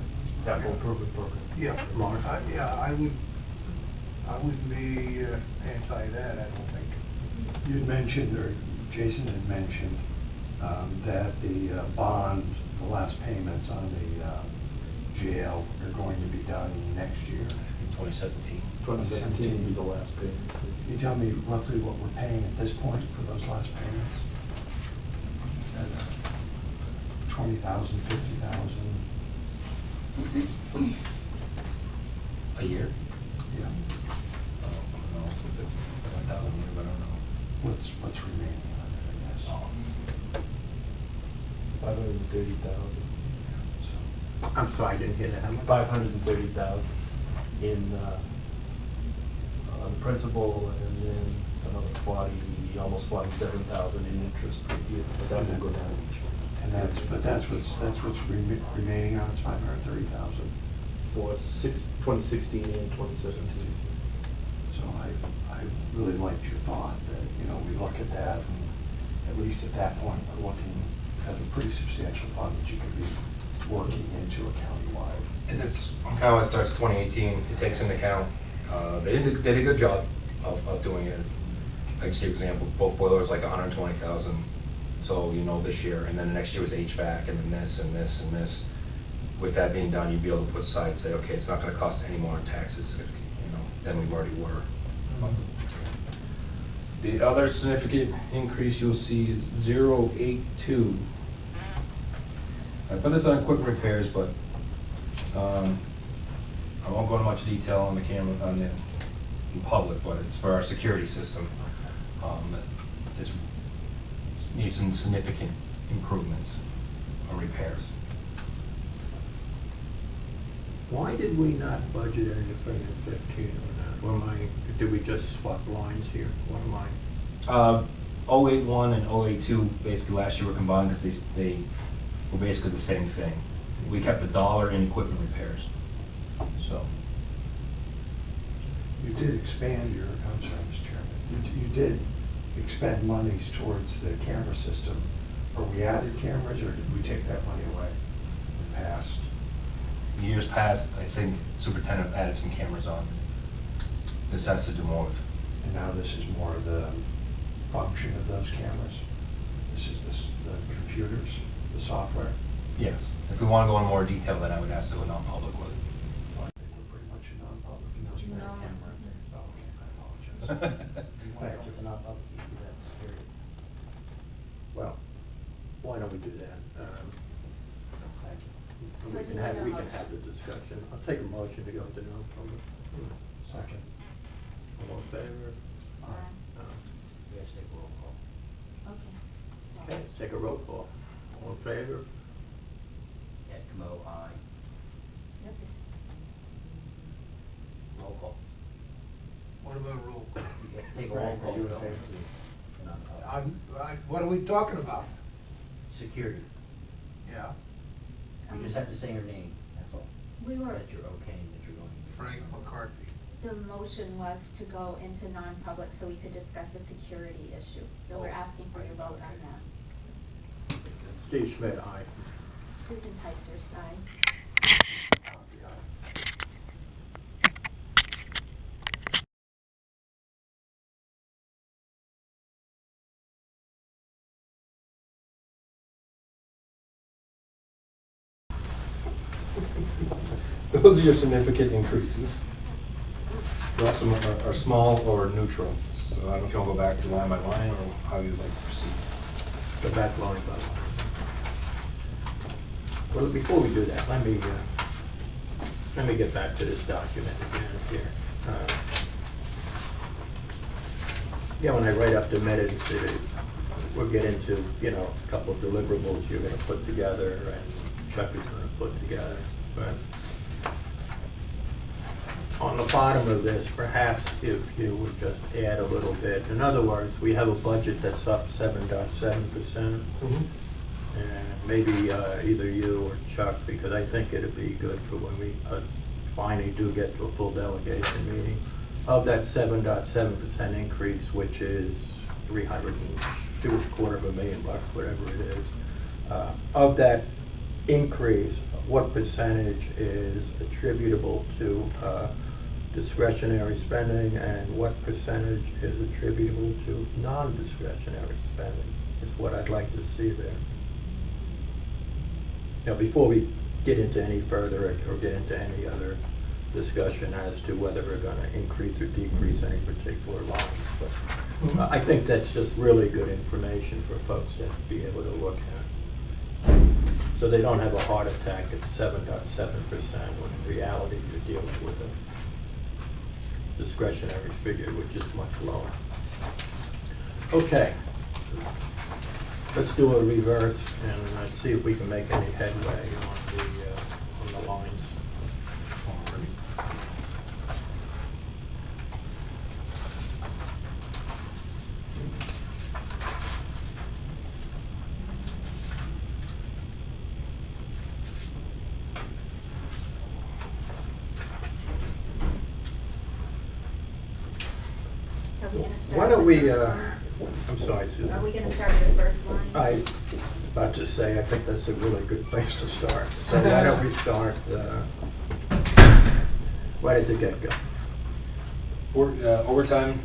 capital improvement program. Yeah, Mark? yeah, I wouldn't be anti that, I don't think. You'd mentioned, or Jason had mentioned, that the bond, the last payments on the jail are going to be done next year. In 2017. 2017 will be the last payment. Can you tell me roughly what we're paying at this point for those last payments? 20,000, 50,000? A year? Yeah. I don't know, I don't know. What's remaining on it, I guess? 530,000. So, I'm sorry, I didn't hear that. How much? 530,000 in on principal, and then another 40, almost 47,000 in interest per year. But that will go down each year. and that's what's remaining on, it's 530,000. For 2016 and 2017. So I really liked your thought that, you know, we look at that, and at least at that point, we're looking at a pretty substantial fund that you could be working into a countywide. And it's kind of what starts 2018. It takes into account, they did a good job of doing it. I can give an example, both boilers like 120,000. So, you know, this year, and then the next year was HVAC, and then this, and this, and this. With that being done, you'd be able to put aside, say, okay, it's not gonna cost any more in taxes, you know, than we already were. The other significant increase you'll see is 082. I put this on equipment repairs, but I won't go into much detail on the camera, in public, but it's for our security system. It needs some significant improvements or repairs. Why did we not budget anything in 15 on that? What am I, did we just swap lines here? What am I? 081 and 082 basically last year were combined because they were basically the same thing. We kept $1 in equipment repairs. So. You did expand your, I'm sorry, Mr. Chairman, you did expend monies towards the camera system. Are we added cameras, or did we take that money away in the past? Years past, I think superintendent added some cameras on. This has to do more with. And now this is more the function of those cameras? This is the computers, the software? Yes. If we want to go into more detail, then I would ask to go non-public with it. Well, I think we're pretty much in non-public, and there's no No. camera in there. Oh, okay, I apologize. Thank you for not updating that security. Well, why don't we do that? Thank you. We can have the discussion. take a motion to go into non-public. Second. All in favor? Aye. We have to take a roll call. Okay. Okay, let's take a roll call. All in favor? Ed Comeau, aye. You have to s- Roll call. What about roll call? We have to take a roll call. Are you in to go favor? into non-public. What are we talking about? Security. Yeah, You just have to say your name, that's all. We were, That you're okaying that you're going. Frank McCarthy. the motion was to go into non-public so we could discuss a security issue. So we're asking for your vote on that. Steve Schmidt, aye. Susan Tyser's aye. Those are your significant increases. The rest of them are small or neutral. So I don't know if you want to go back to line by line or how you'd like to proceed. Go back line by line. Well, before we do that, let me get back to this document again here. Yeah, when I write up the minutes, we'll get into, a couple of deliverables you're gonna put together and Chuck is gonna put together. But on the bottom of this, perhaps if you would just add a little bit. In other words, we have a budget that's up 7.7%. And maybe either you or Chuck, because I think it'd be good for when we finally do get to a full delegation meeting. Of that 7.7% increase, which is $302,250,000, whatever it is, of that increase, what percentage is attributable to discretionary spending and what percentage is attributable to non-discretionary spending is what I'd like to see there. Now, before we get into any further or get into any other discussion as to whether we're going to increase or decrease any particular lines, but I think that's just really good information for folks to be able to look at. So they don't have a heart attack at 7.7% when in reality you're dealing with a discretionary figure which is much lower. Okay. Let's do a reverse and let's see if we can make any headway on the lines. So are we gonna start Why with don't the we, first line? I'm sorry, Susan. Are we gonna start with the first line? I was about to say, I think that's a really good place to start. So why don't we start right at the get-go? Overtime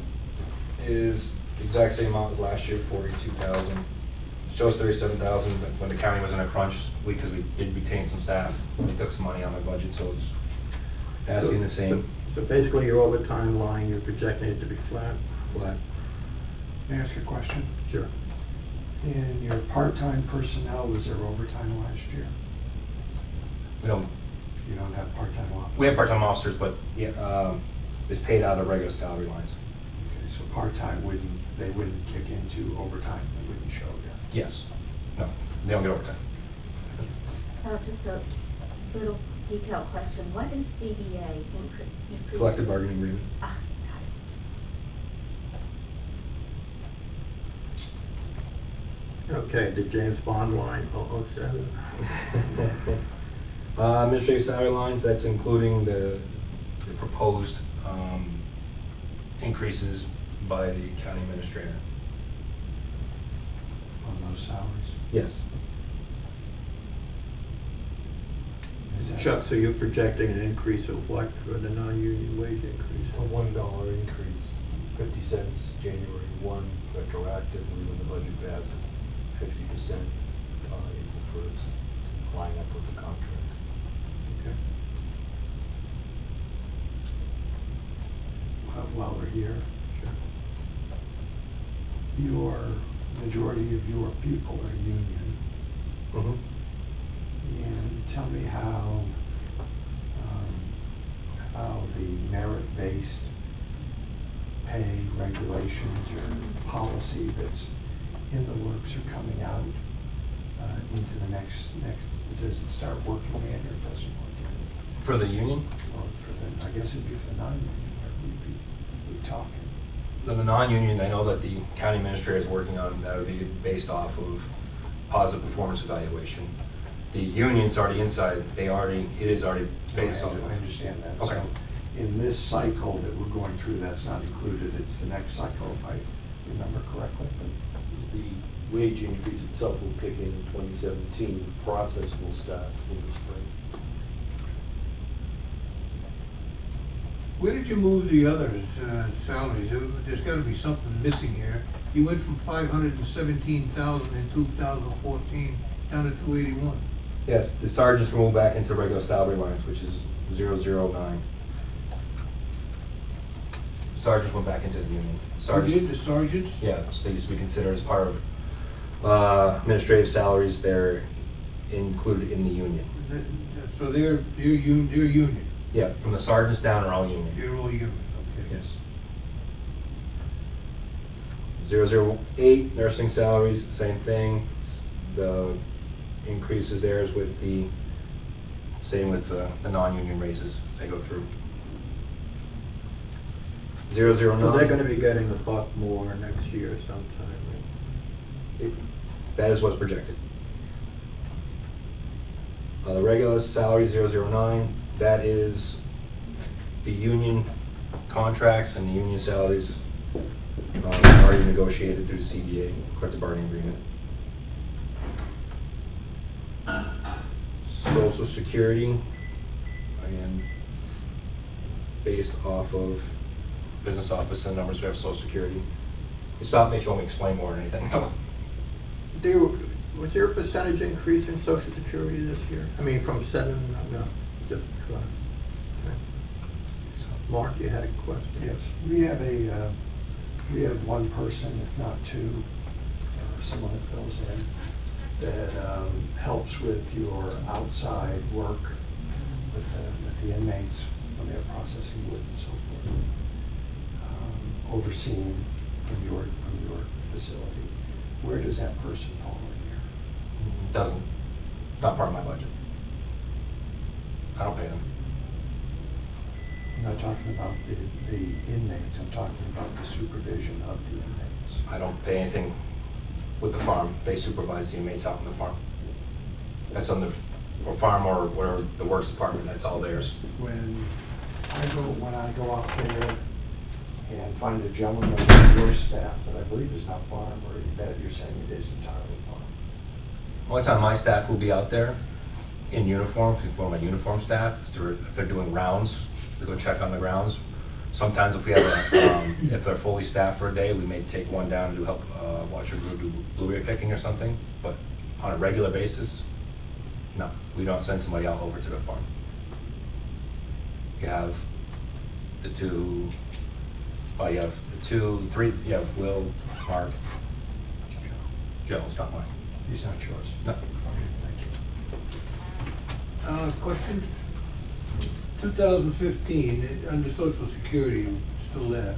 is the exact same amount as last year, 42,000. Shows 37,000, but when the county was in a crunch, because we did retain some staff, we took some money on my budget, so it's asking the same. So basically your overtime line, you're projecting it to be flat? Flat. May I ask a question? Sure. In your part-time personnel, was there overtime last year? We don't, You don't have part-time officers? we have part-time officers, but yeah, it's paid out of regular salary lines. Okay, so part-time they wouldn't kick into overtime, they wouldn't show you? Yes. No, they don't get overtime. Just a little detailed question. What is CBA increase? Collective bargaining agreement. Ah, Okay, the James Bond line, 007. Administrative salary lines, that's including the proposed increases by the county administrator. On those salaries? Yes. Is that- Chuck, so you're projecting an increase of what for the non-union wage increase? A $1 increase, 50 cents, January 1, retroactive, when the budget passes, 50% April 1st, line up with the contracts. Okay. While we're here, Sure. your majority of your people are union. Mm-hmm. And tell me how how the merit-based pay regulations or policy that's in the works are coming out into the next, does it start working in or it doesn't work in? For the union? Or for the, I guess it'd be for the non-union, where we'd be talking. The non-union, I know that the county administrator is working on, that would be based off of positive performance evaluation. The union's already inside, it is already based on. I understand that. Okay. So in this cycle that we're going through, that's not included, it's the next cycle, if I remember correctly. The wage increase itself will kick in 2017. The process will start in the spring. Where did you move the others, salaries? There's gotta be something missing here. You went from 517,000 in 2014 down to 281. Yes, the sergeants will move back into regular salary lines, which is 009. Sergeants went back into the union. You did, the sergeants? Yeah, they used to be considered as part of administrative salaries. They're included in the union. So they're union, Yeah, from the sergeants down are all union. they're all union, okay. Yes. 008, nursing salaries, same thing. The increases there is with the, same with the non-union raises they go through. 009. So they're gonna be getting $1 more next year sometime, right? That is what's projected. The regular salary 009, that is the union contracts and the union salaries already negotiated through the CBA, collective bargaining agreement. Social Security, again, based off of business office and numbers, we have Social Security. You stop me if you want me to explain more or anything. Was there a percentage increase in Social Security this year? I mean, from 7, no, just, okay. Mark, you had a question? Yes, we have one person, if not two, or someone that fills in, that helps with your outside work with the inmates when they're processing wood and so forth, overseen from your facility. Where does that person fall in here? Doesn't, not part of my budget. I don't pay them. I'm not talking about the inmates, I'm talking about the supervision of the inmates. I don't pay anything with the farm. They supervise the inmates out in the farm. That's on the farm or whatever, the works department, that's all theirs. When I go out there and find a gentleman on your staff that I believe is not farm, or that you're saying it is entirely farm. Only time my staff will be out there in uniform, for my uniform staff, if they're doing rounds, to go check on the grounds. Sometimes if we have if they're fully staffed for a day, we may take one down and help watch a group do blueberry picking or something. But on a regular basis, no, we don't send somebody out over to the farm. You have the two, well, you have the two, three, you have Will, Mark, Joe's not mine. He's not yours? No. Okay, thank you. Question? 2015, under Social Security, still there.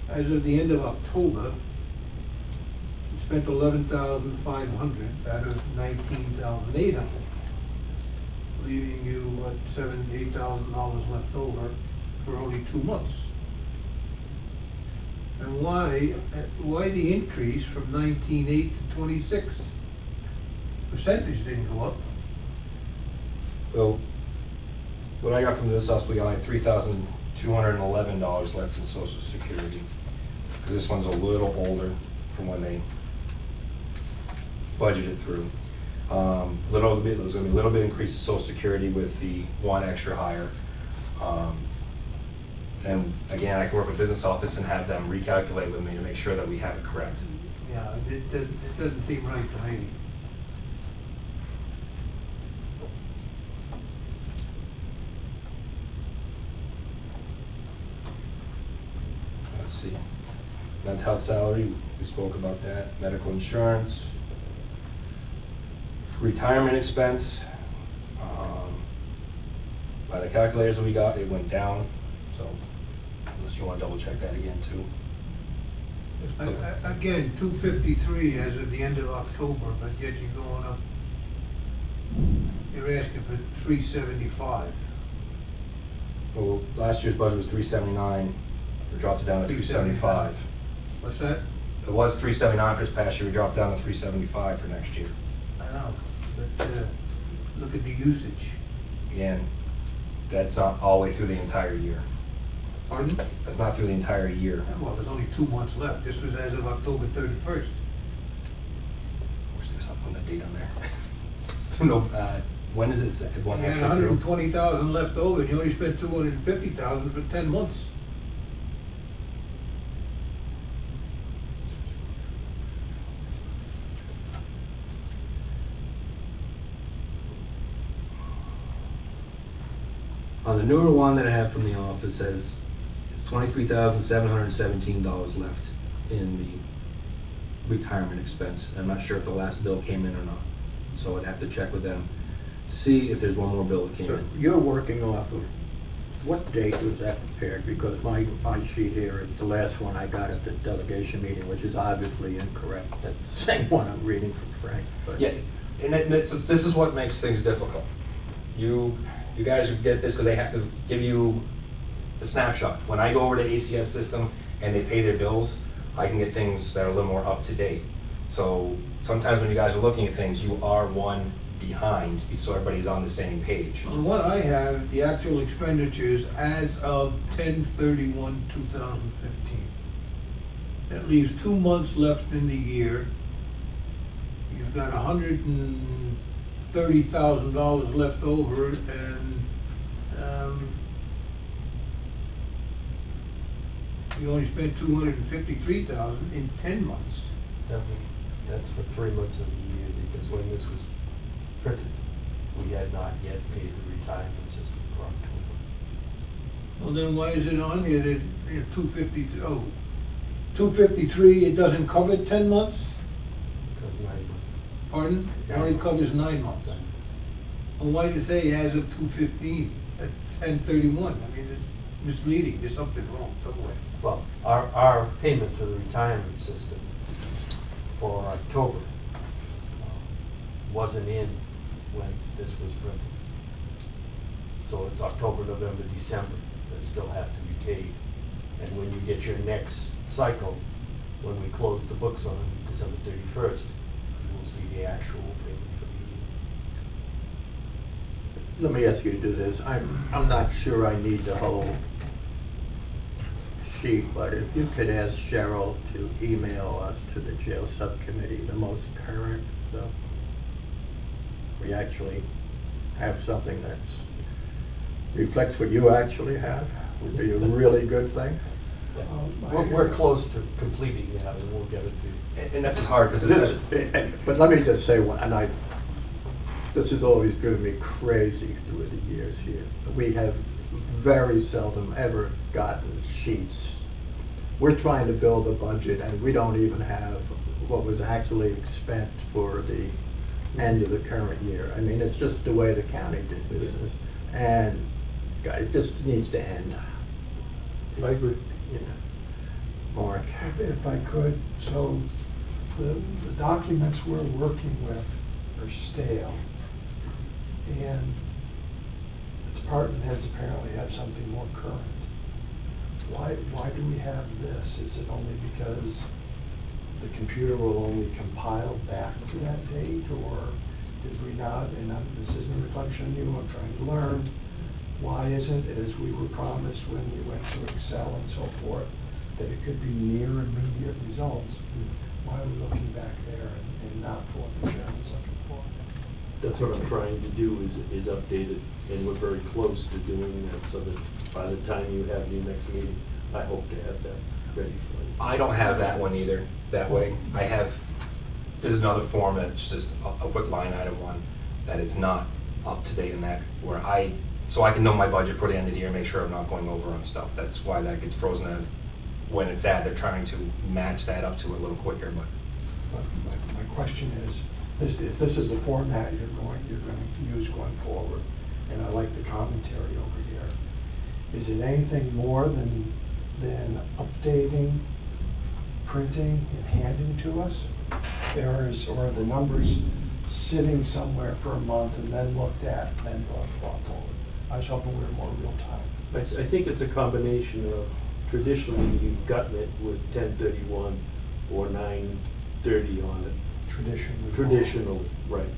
As of the end of October, you spent $11,500 out of $19,800, leaving you, what, $7,000, $8,000 left over for only 2 months. And why the increase from 19.8 to 26? Percentage didn't go up. Well, what I got from this house, we got like $3,211 left in Social Security. Because this one's a little older from when they budgeted through. There's gonna be a little bit increase in Social Security with the one extra hire. And again, I can work with business office and have them recalculate with me to make sure that we have it correct. Yeah, it doesn't seem right to me. Let's see. Mental health salary, we spoke about that. Medical insurance. Retirement expense. By the calculators that we got, it went down, so unless you wanna double check that again too. Again, 253 as of the end of October, but yet you're going up, you're asking for 375. Well, last year's budget was 379, we dropped it down to 275. What's that? It was 379 for this past year, we dropped down to 375 for next year. I know, but look at the usage. Again, that's not all the way through the entire year. Pardon? That's not through the entire year. Well, there's only 2 months left. This was as of October 31st. Wish there's not putting that date on there. It's through no, when is it set? You had 120,000 left over, and you only spent 250,000 for 10 months. On the newer one that I have from the office says it's $23,717 left in the retirement expense. I'm not sure if the last bill came in or not, so I'd have to check with them to see if there's one more bill that came So in. you're working off of, what date was that prepared? Because my sheet here is the last one I got at the delegation meeting, which is obviously incorrect. That's the same one I'm reading from Frank. But Yeah, and this is what makes things difficult. You guys get this because they have to give you a snapshot. When I go over to ACS system and they pay their bills, I can get things that are a little more up to date. So sometimes when you guys are looking at things, you are one behind, so everybody's on the same page. On what I have, the actual expenditures as of 10/31/2015. That leaves 2 months left in the year. You've got $130,000 left over, and you only spent 253,000 in 10 months. That's for 3 months of the year, because when this was printed, we had not yet paid the retirement system for October. Well, then why is it on here that 253, it doesn't cover 10 months? Because 9 months. Pardon? It only covers 9 months. Well, why did it say as of 2/15 at 10/31? I mean, it's misleading. There's something wrong somewhere. Well, our payment to the retirement system for October wasn't in when this was printed. So it's October, November, December that still have to be paid. And when you get your next cycle, when we close the books on December 31st, you will see the actual payment for the year. let me ask you to do this. I'm not sure I need the whole sheet, but if you could ask Cheryl to email us to the jail subcommittee, the most current stuff. We actually have something that reflects what you actually have, would be a really good thing. We're close to completing that, and we'll get it to you. And that's just hard because But let me just say one, and this has always driven me crazy through the years here. We have very seldom ever gotten sheets. We're trying to build a budget and we don't even have what was actually spent for the end of the current year. I mean, it's just the way the county did business. And God, it just needs to end. I agree. You know, Mark. If I could, so the documents we're working with are stale. And the department heads apparently have something more current. Why do we have this? Is it only because the computer will only compile back to that date, or did we not? And this isn't a reflection on you, I'm trying to learn. Why isn't, as we were promised when we went to Excel and so forth, that it could be near immediate results? Why are we looking back there and not for what the chairman's looking for? That's what I'm trying to do, is update it, and we're very close to doing that, so that by the time you have your next meeting, I hope to have that ready for you. I don't have that one either, that way. I have, there's another form that's just a quick line item one that is not up to date in that, where so I can know my budget for the end of the year, make sure I'm not going over on stuff. That's why that gets frozen at when it's at. They're trying to match that up to a little quicker, but. My question is, if this is the format you're going to use going forward, and I like the commentary over here. Is it anything more than updating, printing, and handing to us? Or are the numbers sitting somewhere for a month and then looked at and then brought forward? I was hoping we were more real time. I think it's a combination of, traditionally, you've gotten it with 1031 or 930 on it. Traditionally, right.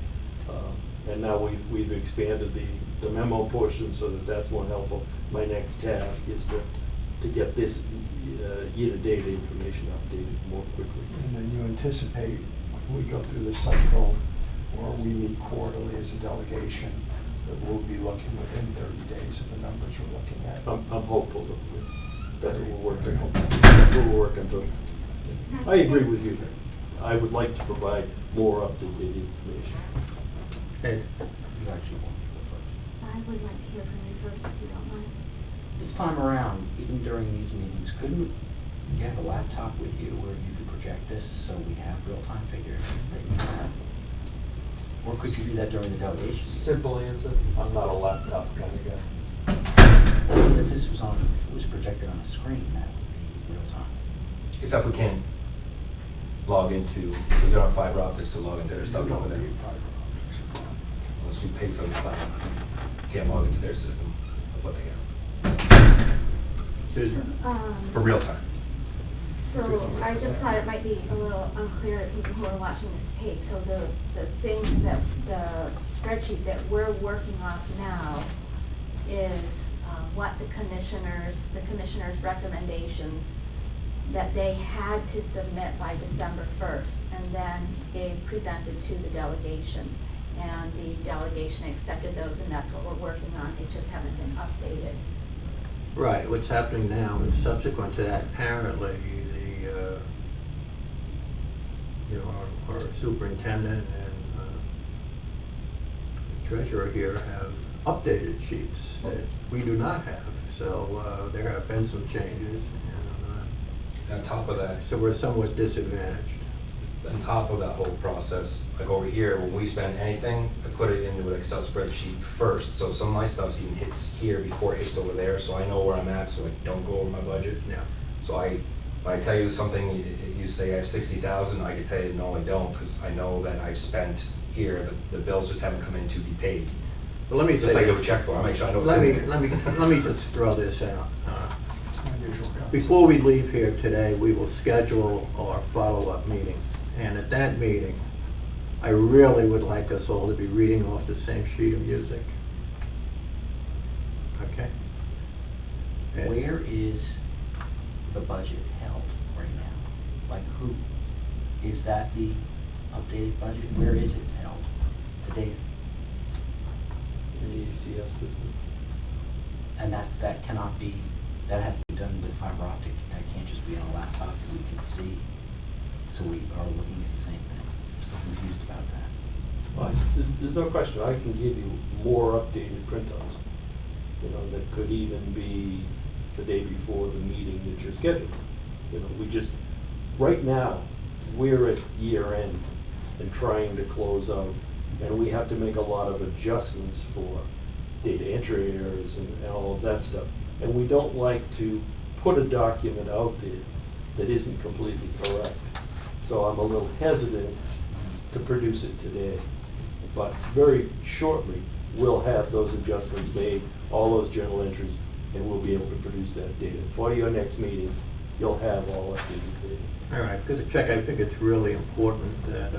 And now we've expanded the memo portion so that that's more helpful. My next task is to get this year-to-date information updated more quickly. And then you anticipate, when we go through the cycle, or we meet quarterly as a delegation, that we'll be looking within 30 days of the numbers we're looking at. I'm hopeful that it will work. We'll work on those. I agree with you. I would like to provide more up-to-date information. Ed? You actually want to go first. I would like to hear from you first, if you don't mind. This time around, even during these meetings, couldn't you have a laptop with you where you could project this so we have real-time figures that you have? Or could you do that during the delegation? Simple answer, I'm not a laptop kind of guy. Because if this was on, if it was projected on a screen, that would be real-time. Except we can't log into, we don't have fiber optics to log into their stuff over there. Unless you pay for the cloud. Can't log into their system of what they have. For real time. So I just thought it might be a little unclear to people who are watching this tape. So the things that, the spreadsheet that we're working off now is what the commissioners' recommendations that they had to submit by December 1st, and then they presented to the delegation. And the delegation accepted those, and that's what we're working on. They just haven't been updated. Right, what's happening now is subsequent to that, apparently, our superintendent and treasurer here have updated sheets that we do not have. So there have been some changes. On top of that, So we're somewhat disadvantaged. on top of that whole process, like over here, when we spend anything, I put it into an Excel spreadsheet first. So some of my stuff even hits here before it hits over there, so I know where I'm at, so I don't go over my budget. Yeah. So when I tell you something, you say I have 60,000, I can tell you, no, I don't, because I know that I've spent here, the bills just haven't come in to be paid. Well, let me Just say like this. a checkbook, I make sure I know what's Let in there. me just throw this out. It's my usual go. Before we leave here today, we will schedule our follow-up meeting. And at that meeting, I really would like us all to be reading off the same sheet of music. Okay? And- Where is the budget held right now? Like who, is that the updated budget? Where is it held? The data? In the ACS system. And that cannot be, that has to be done with fiber optic. That can't just be on a laptop that we can see. So we are looking at the same thing. I'm still confused about that. Well, there's no question, I can give you more updated printouts, that could even be the day before the meeting that you're scheduled. We just, right now, we're at year end and trying to close out, and we have to make a lot of adjustments for data entry errors and all of that stuff. And we don't like to put a document out there that isn't completely correct. So I'm a little hesitant to produce it today. But very shortly, we'll have those adjustments made, all those journal entries, and we'll be able to produce that data. For your next meeting, you'll have all updated data. All right, because Chuck, I think it's really important that,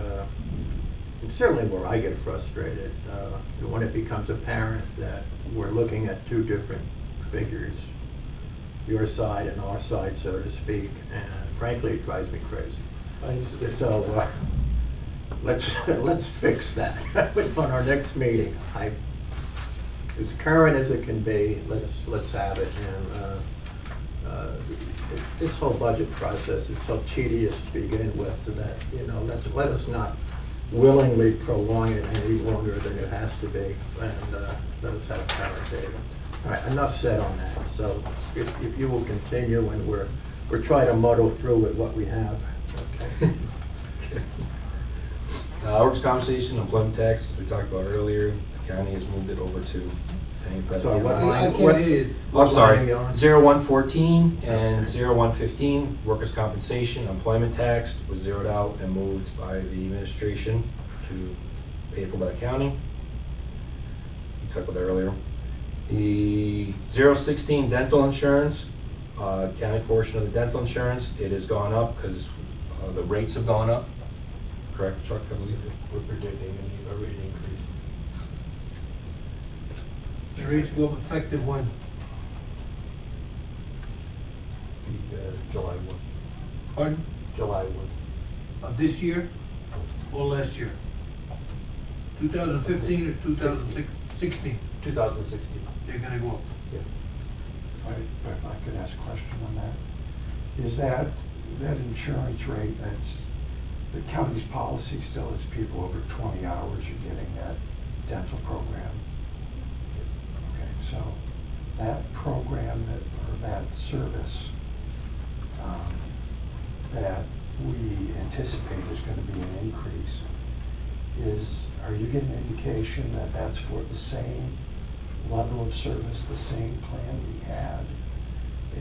and certainly where I get frustrated, when it becomes apparent that we're looking at two different figures, your side and our side, so to speak, and frankly, it drives me crazy. So let's fix that on our next meeting. As current as it can be, let's have it. And this whole budget process is so tedious to begin with that let us not willingly prolong it any longer than it has to be, and let us have current data. All right, enough said on that. So if you will continue, and we're trying to muddle through with what we have. Okay. Workers' compensation, employment tax, as we talked about earlier, the county has moved it over to So what I line, can't what, hear you. Oh, I'm what sorry, line are you on? 0114 and 0115, workers' compensation, employment tax was zeroed out and moved by the administration to paid for by the county. We talked about that earlier. The 016 dental insurance, county portion of the dental insurance, it has gone up because the rates have gone up. Correct, Chuck, I believe? We're predicting a rate increase. The rates go up effective when? July 1. Pardon? July 1. Of this year or last year? 2015 or 2016? 2016. They're gonna go up. Yeah. If I could ask a question on that, is that insurance rate, that's, the county's policy still is people over 20 hours are getting that dental program? Okay, so that program, or that service, that we anticipate is gonna be an increase, are you getting an indication that that's for the same level of service, the same plan we had?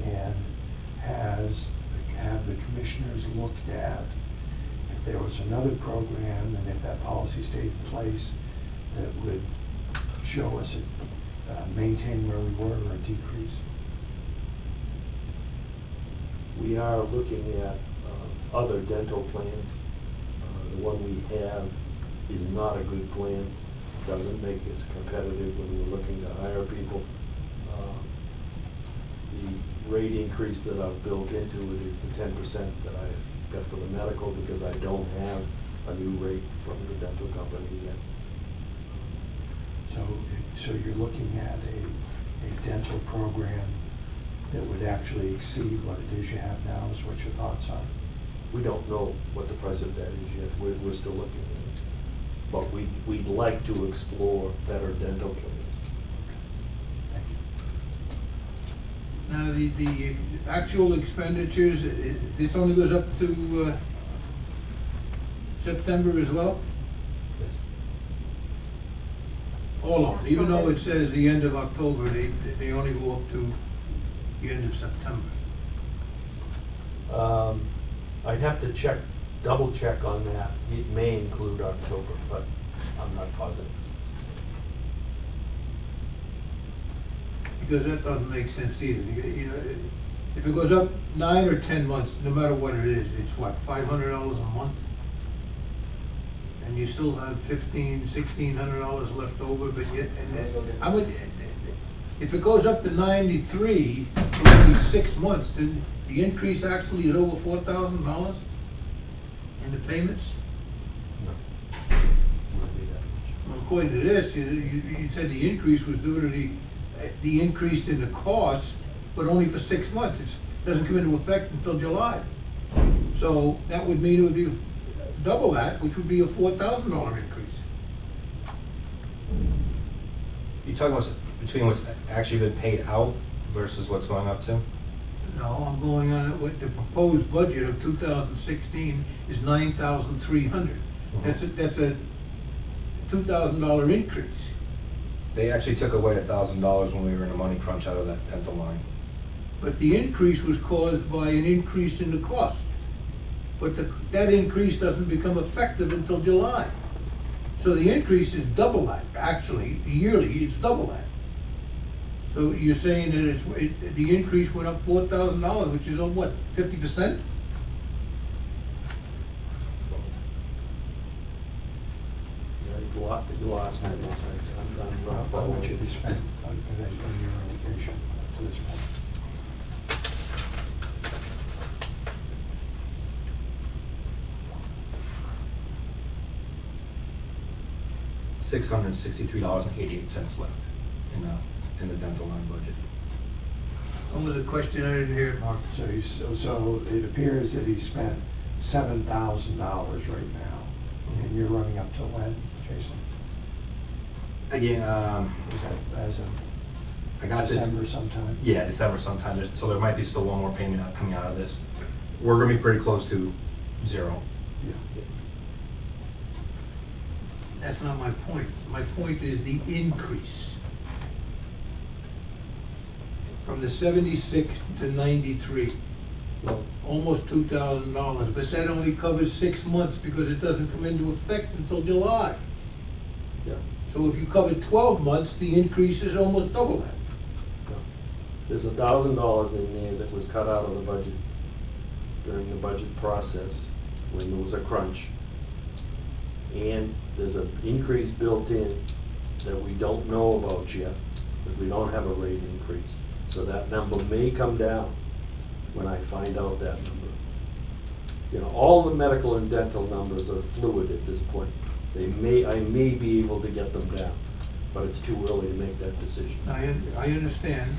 And have the commissioners looked at if there was another program and if that policy stayed in place that would show us maintain where we were or a decrease? We are looking at other dental plans. The one we have is not a good plan. Doesn't make us competitive when we're looking to hire people. The rate increase that I've built into it is the 10% that I've got for the medical, because I don't have a new rate from the dental company yet. So you're looking at a dental program that would actually exceed what it is you have now, is what your thoughts are? We don't know what the price of that is yet. We're still looking at it. But we'd like to explore better dental plans. Thank you. Now, the actual expenditures, this only goes up to September as well? Yes. All of them, even though it says the end of October, they only go up to the end of September. I'd have to double check on that. It may include October, but I'm not positive. Because that doesn't make sense either. You know, if it goes up 9 or 10 months, no matter what it is, it's what, $500 a month? And you still have $1,600 left over, but yet, if it goes up to 93 for only 6 months, then the increase actually is over $4,000 in the payments? No. Wouldn't be that much. Well, according to this, you said the increase was due to the increase in the cost, but only for 6 months. It doesn't come into effect until July. So that would mean it would be double that, which would be a $4,000 increase. You talking about between what's actually been paid out versus what's going up to? No, I'm going on it with the proposed budget of 2016 is $9,300. That's a $2,000 increase. They actually took away $1,000 when we were in a money crunch out of that dental line. But the increase was caused by an increase in the cost. But that increase doesn't become effective until July. So the increase is double that, actually, yearly, it's double that. So you're saying that the increase went up $4,000, which is on what, 50%? You lost me. How much have you spent on your allocation to this point? $663.88 left in the dental line budget. What was the question? I didn't hear it, Mark. So it appears that he spent $7,000 right now, and you're running up to when, Jason? Again, Is that as of I got this. December sometime? Yeah, December sometime, so there might be still one more payment coming out of this. We're gonna be pretty close to zero. Yeah. That's not my point. My point is the increase. from the 76 to 93. Well, Almost $2,000, but that only covers 6 months because it doesn't come into effect until July. yeah. So if you cover 12 months, the increase is almost double that. There's $1,000 in there that was cut out of the budget during the budget process when there was a crunch. And there's an increase built in that we don't know about yet, because we don't have a rate increase. So that number may come down when I find out that number. You know, all the medical and dental numbers are fluid at this point. I may be able to get them down, but it's too early to make that decision. I understand.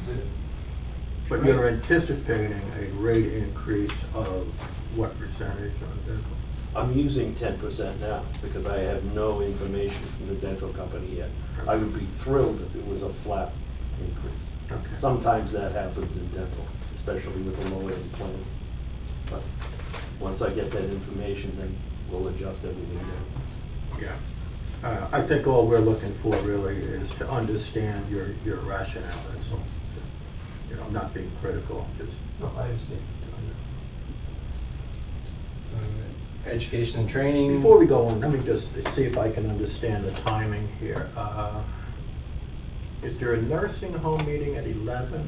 But you're anticipating a rate increase of what percentage on dental? I'm using 10% now because I have no information from the dental company yet. I would be thrilled if it was a flat increase. Okay. Sometimes that happens in dental, especially with the low-end plans. But once I get that information, then we'll adjust everything down. Yeah. I think all we're looking for really is to understand your rationale, that's all. You know, not being critical, just. No, I understand. Education and training. Before we go on, let me just see if I can understand the timing here. Is there a nursing home meeting at 11?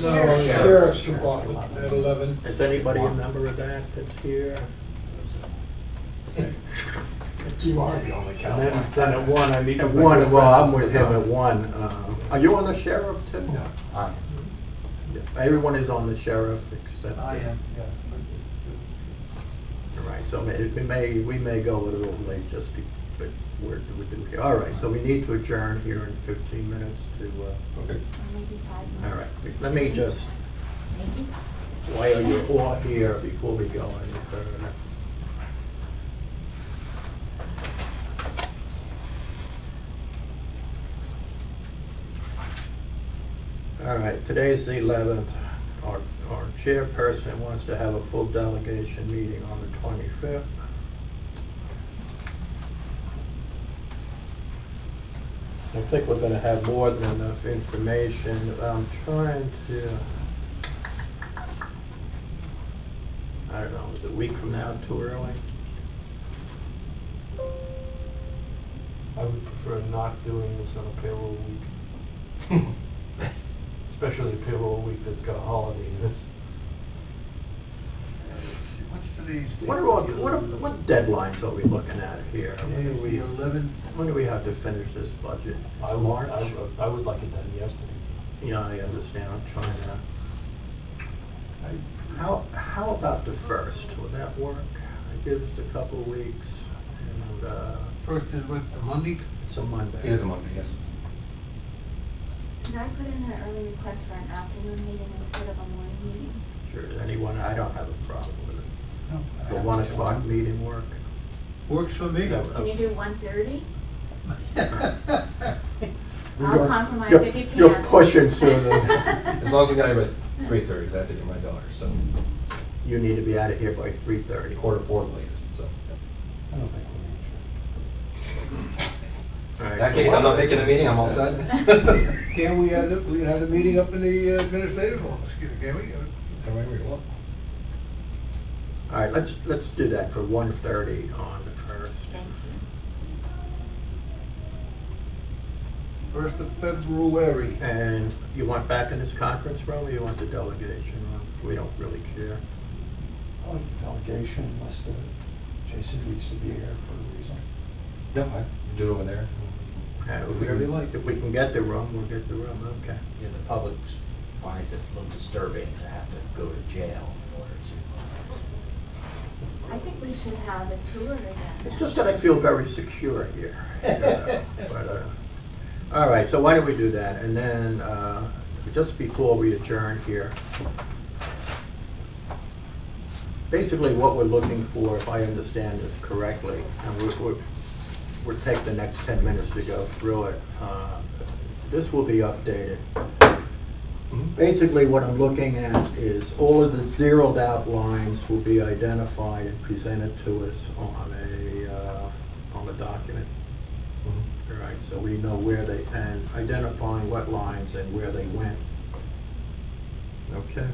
No, Sheriff's Department at 11. Is anybody a member of that that's here? You are the only And then at 1, I meet At with 1, my well, I'm friends. with him at 1. Are you on the sheriff too? No. Aye. Yeah, everyone is on the sheriff except. I am, yeah. All right, so we may go a little late just but we're here. All right, so we need to adjourn here in 15 minutes to, Okay. Or maybe 5 all right, minutes. let me just, Maybe. while you're all here, before we go any further. All right, today's the 11th. Our chairperson wants to have a full delegation meeting on the 25th. I think we're gonna have more than enough information. I'm trying to, I don't know, is it a week from now too early? I would prefer not doing this on a payroll week. Especially a payroll week that's got a holiday in it. What's today's date? What deadlines are we looking at here? When do The 11th. when do we have to finish this budget? I would, March? I would like it done yesterday. Yeah, I understand, I'm trying to. How about the 1st? Would that work? It gives us a couple of weeks, and, First is what, the Monday? it's a Monday. It is a Monday, yes. Could I put in an early request for an afternoon meeting instead of a morning meeting? Sure, anyone, I don't have a problem with it. No, I The have 1 to. o'clock meeting work? Works for me. Can you do 1:30? You're- I'll compromise you're- if you can. You're pushing, Susan. As long as we got here by 3:30, 'cause I have to get my daughter, so You need to be out of here by 3:30. 3:45 latest, so. I don't think we need All right, In that case, I'm not making a meeting, I'm all set. Can we have the meeting up in the administrative office, can we? However you want. All right, let's do that for 1:30 on the 1st. Thank you. 1st of February. And you want back in this conference room, or you want the delegation room? We don't really care. I like the delegation unless Jason needs to be here for a reason. No, I do it over there. Whatever you like. If we can get the room, we'll get the room, okay. Yeah, the public finds it a little disturbing to have to go to jail in order to. I think we should have a tour again. It's just that I feel very secure here. But, all right, so why don't we do that? And then, just before we adjourn here, basically what we're looking for, if I understand this correctly, and we'll take the next 10 minutes to go through it. This will be updated. Basically, what I'm looking at is all of the zeroed out lines will be identified and presented to us on a document. All right, so we know where they, and identifying what lines and where they went Okay.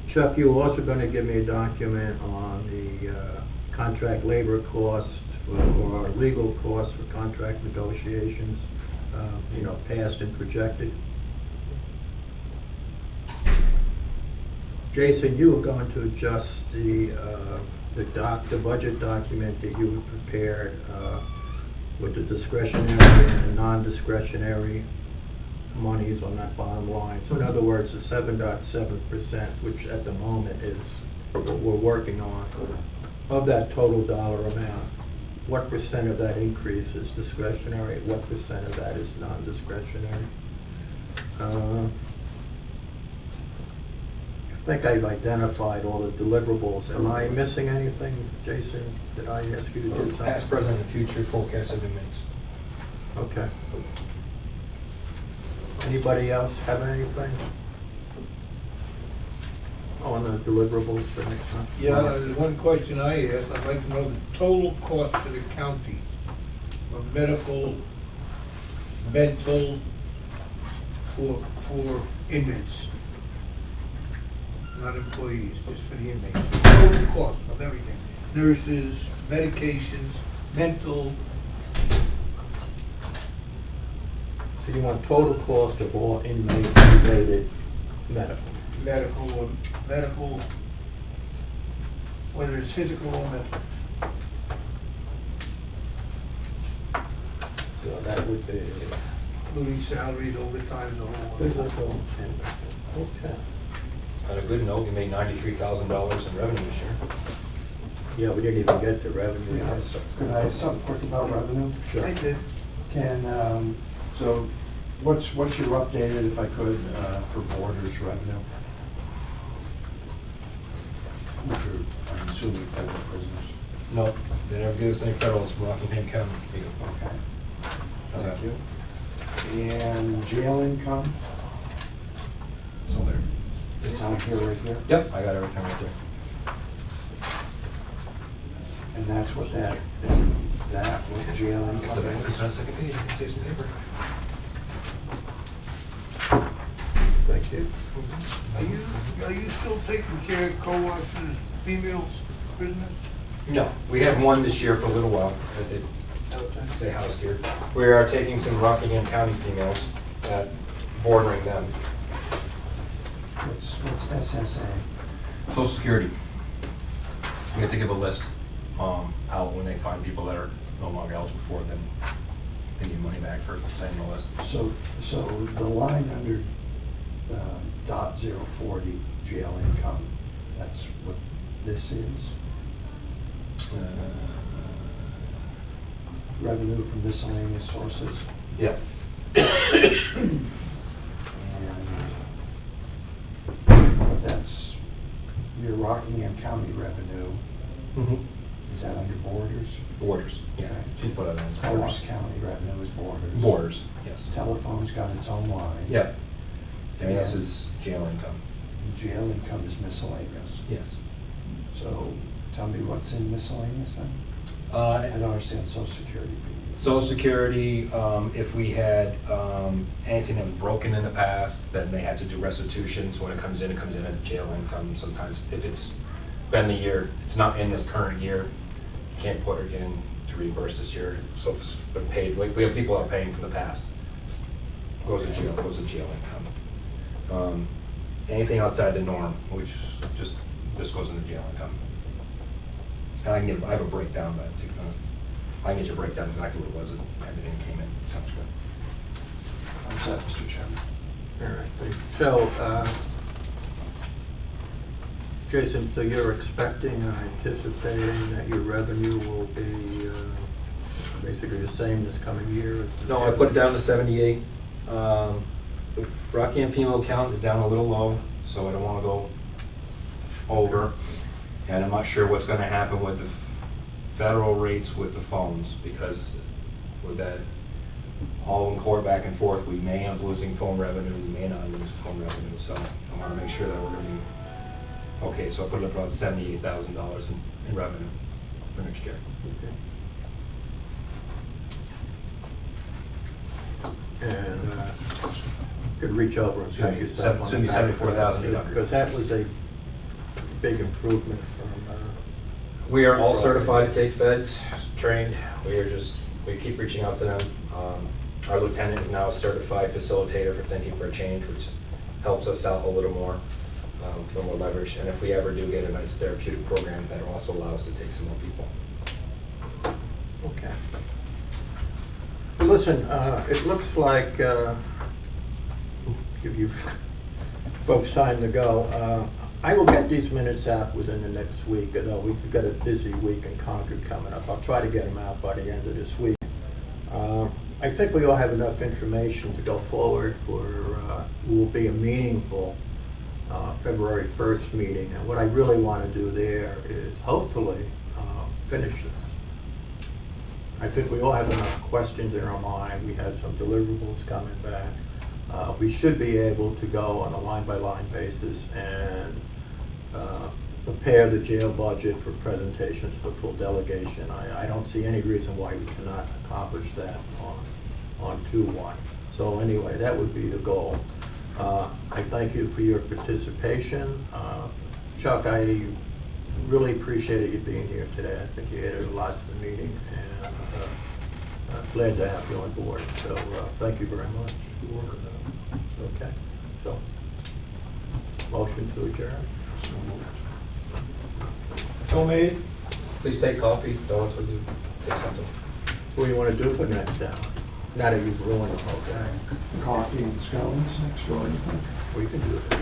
Chuck, you were also gonna give me a document on the contract labor cost or legal costs for contract negotiations, you know, past and projected. Jason, you were going to adjust the budget document that you had prepared with the discretionary and the non-discretionary monies on that bottom line. So in other words, the 7.7%, which at the moment is what we're working on, of that total dollar amount, what percent of that increase is discretionary? What percent of that is non-discretionary? I think I've identified all the deliverables. Am I missing anything, Jason? Did I ask you to do something? Past, present, and future forecast have been made. Okay. Anybody else have anything on the deliverables for next month? Yeah, there's one question I asked. I'd like to know the total cost to the county for medical, mental, for inmates, not employees, just for the inmates. Total cost of everything, nurses, medications, mental. So you want total cost of all inmate-related medical? Medical, whether it's physical or mental. So that would be Including salaries, overtime, the whole one. physical and mental. Okay. On a good note, we made $93,000 in revenue this year. Yeah, we didn't even get to revenue. yet, so- Could I ask something quick about revenue? Sure. I did. Can, so what's your updated, if I could, for Borders revenue? Which are, I'm assuming, federal prisoners. No, they never give us any federal, it's Rockingham County. Okay. How's that? Thank you. And jail income, It's all there. it's on here right here? Yep, I got everything right there. And that's what that with jail It's income on is? the second page, you can save some paper. Thank you. Are you still taking care of co-ops and female prisoners? No, we have one this year for a little while, that they housed here. We are taking some Rockingham County females, bordering them. What's SSA? Social Security. We have to give a list out when they find people that are no longer eligible for it, then they need money back for saying the list. So the line under .040 jail income, that's what this is? Revenue from miscellaneous sources? Yeah. And that's your Rockingham County revenue. Is that under Borders? Borders, yeah. She's put it on. Morris County revenue is Borders. Borders, yes. Telephone's got its own line. Yep. And this is jail income. And jail income is miscellaneous. Yes. So tell me what's in miscellaneous then? I don't understand Social Security being used. Social Security, if we had anything that was broken in the past, then they had to do restitution. So when it comes in as jail income. Sometimes if it's been the year, it's not in this current year, you can't put it in to reimburse this year. So if it's been paid, like we have people that are paying for the past, goes to jail income. Anything outside the norm, which just goes into jail income. And I have a breakdown, but I can get you a breakdown exactly what it was and everything came in. Sounds good. How's that, Mr. Chairman? All right, so, Jason, so you're expecting or anticipating that your revenue will be basically the same this coming year? As the No, I put it down to 78. The Rockingham female count is down a little low, so I don't want to go over. And I'm not sure what's going to happen with the federal rates with the phones, because with that all in court back and forth, we may end up losing phone revenue, we may not lose phone revenue. So I want to make sure that we're going to be okay. So I put it up about $78,000 in revenue for next year. Okay. And could reach over and pat yourself on It's gonna be the back. $74,800. Because that was a big improvement from. We are all certified to take feds, trained. We keep reaching out to them. Our lieutenant is now a certified facilitator for Thinking for a Change, which helps us out a little more leverage. And if we ever do get a nice therapeutic program, that'll also allow us to take some more people. Okay. Well, listen, it looks like, give you folks time to go. I will get these minutes out within the next week. I know we've got a busy week in Concord coming up. I'll try to get them out by the end of this week. I think we all have enough information to go forward for, will be a meaningful February 1st meeting. And what I really want to do there is hopefully finish this. I think we all have enough questions in our mind. We have some deliverables coming back. We should be able to go on a line-by-line basis and prepare the jail budget for presentations to the full delegation. I don't see any reason why we cannot accomplish that on 2/1. So anyway, that would be the goal. I thank you for your participation. Chuck, I really appreciated you being here today. I think you added a lot to the meeting, and I'm glad to have you on board. So thank you very much. Okay. So, motion to adjourn. So made. Please take coffee, donuts with you, take something. What do you want to do for next hour? Now that you've ruined the whole thing, Coffee and scones next door, you think? we can do it.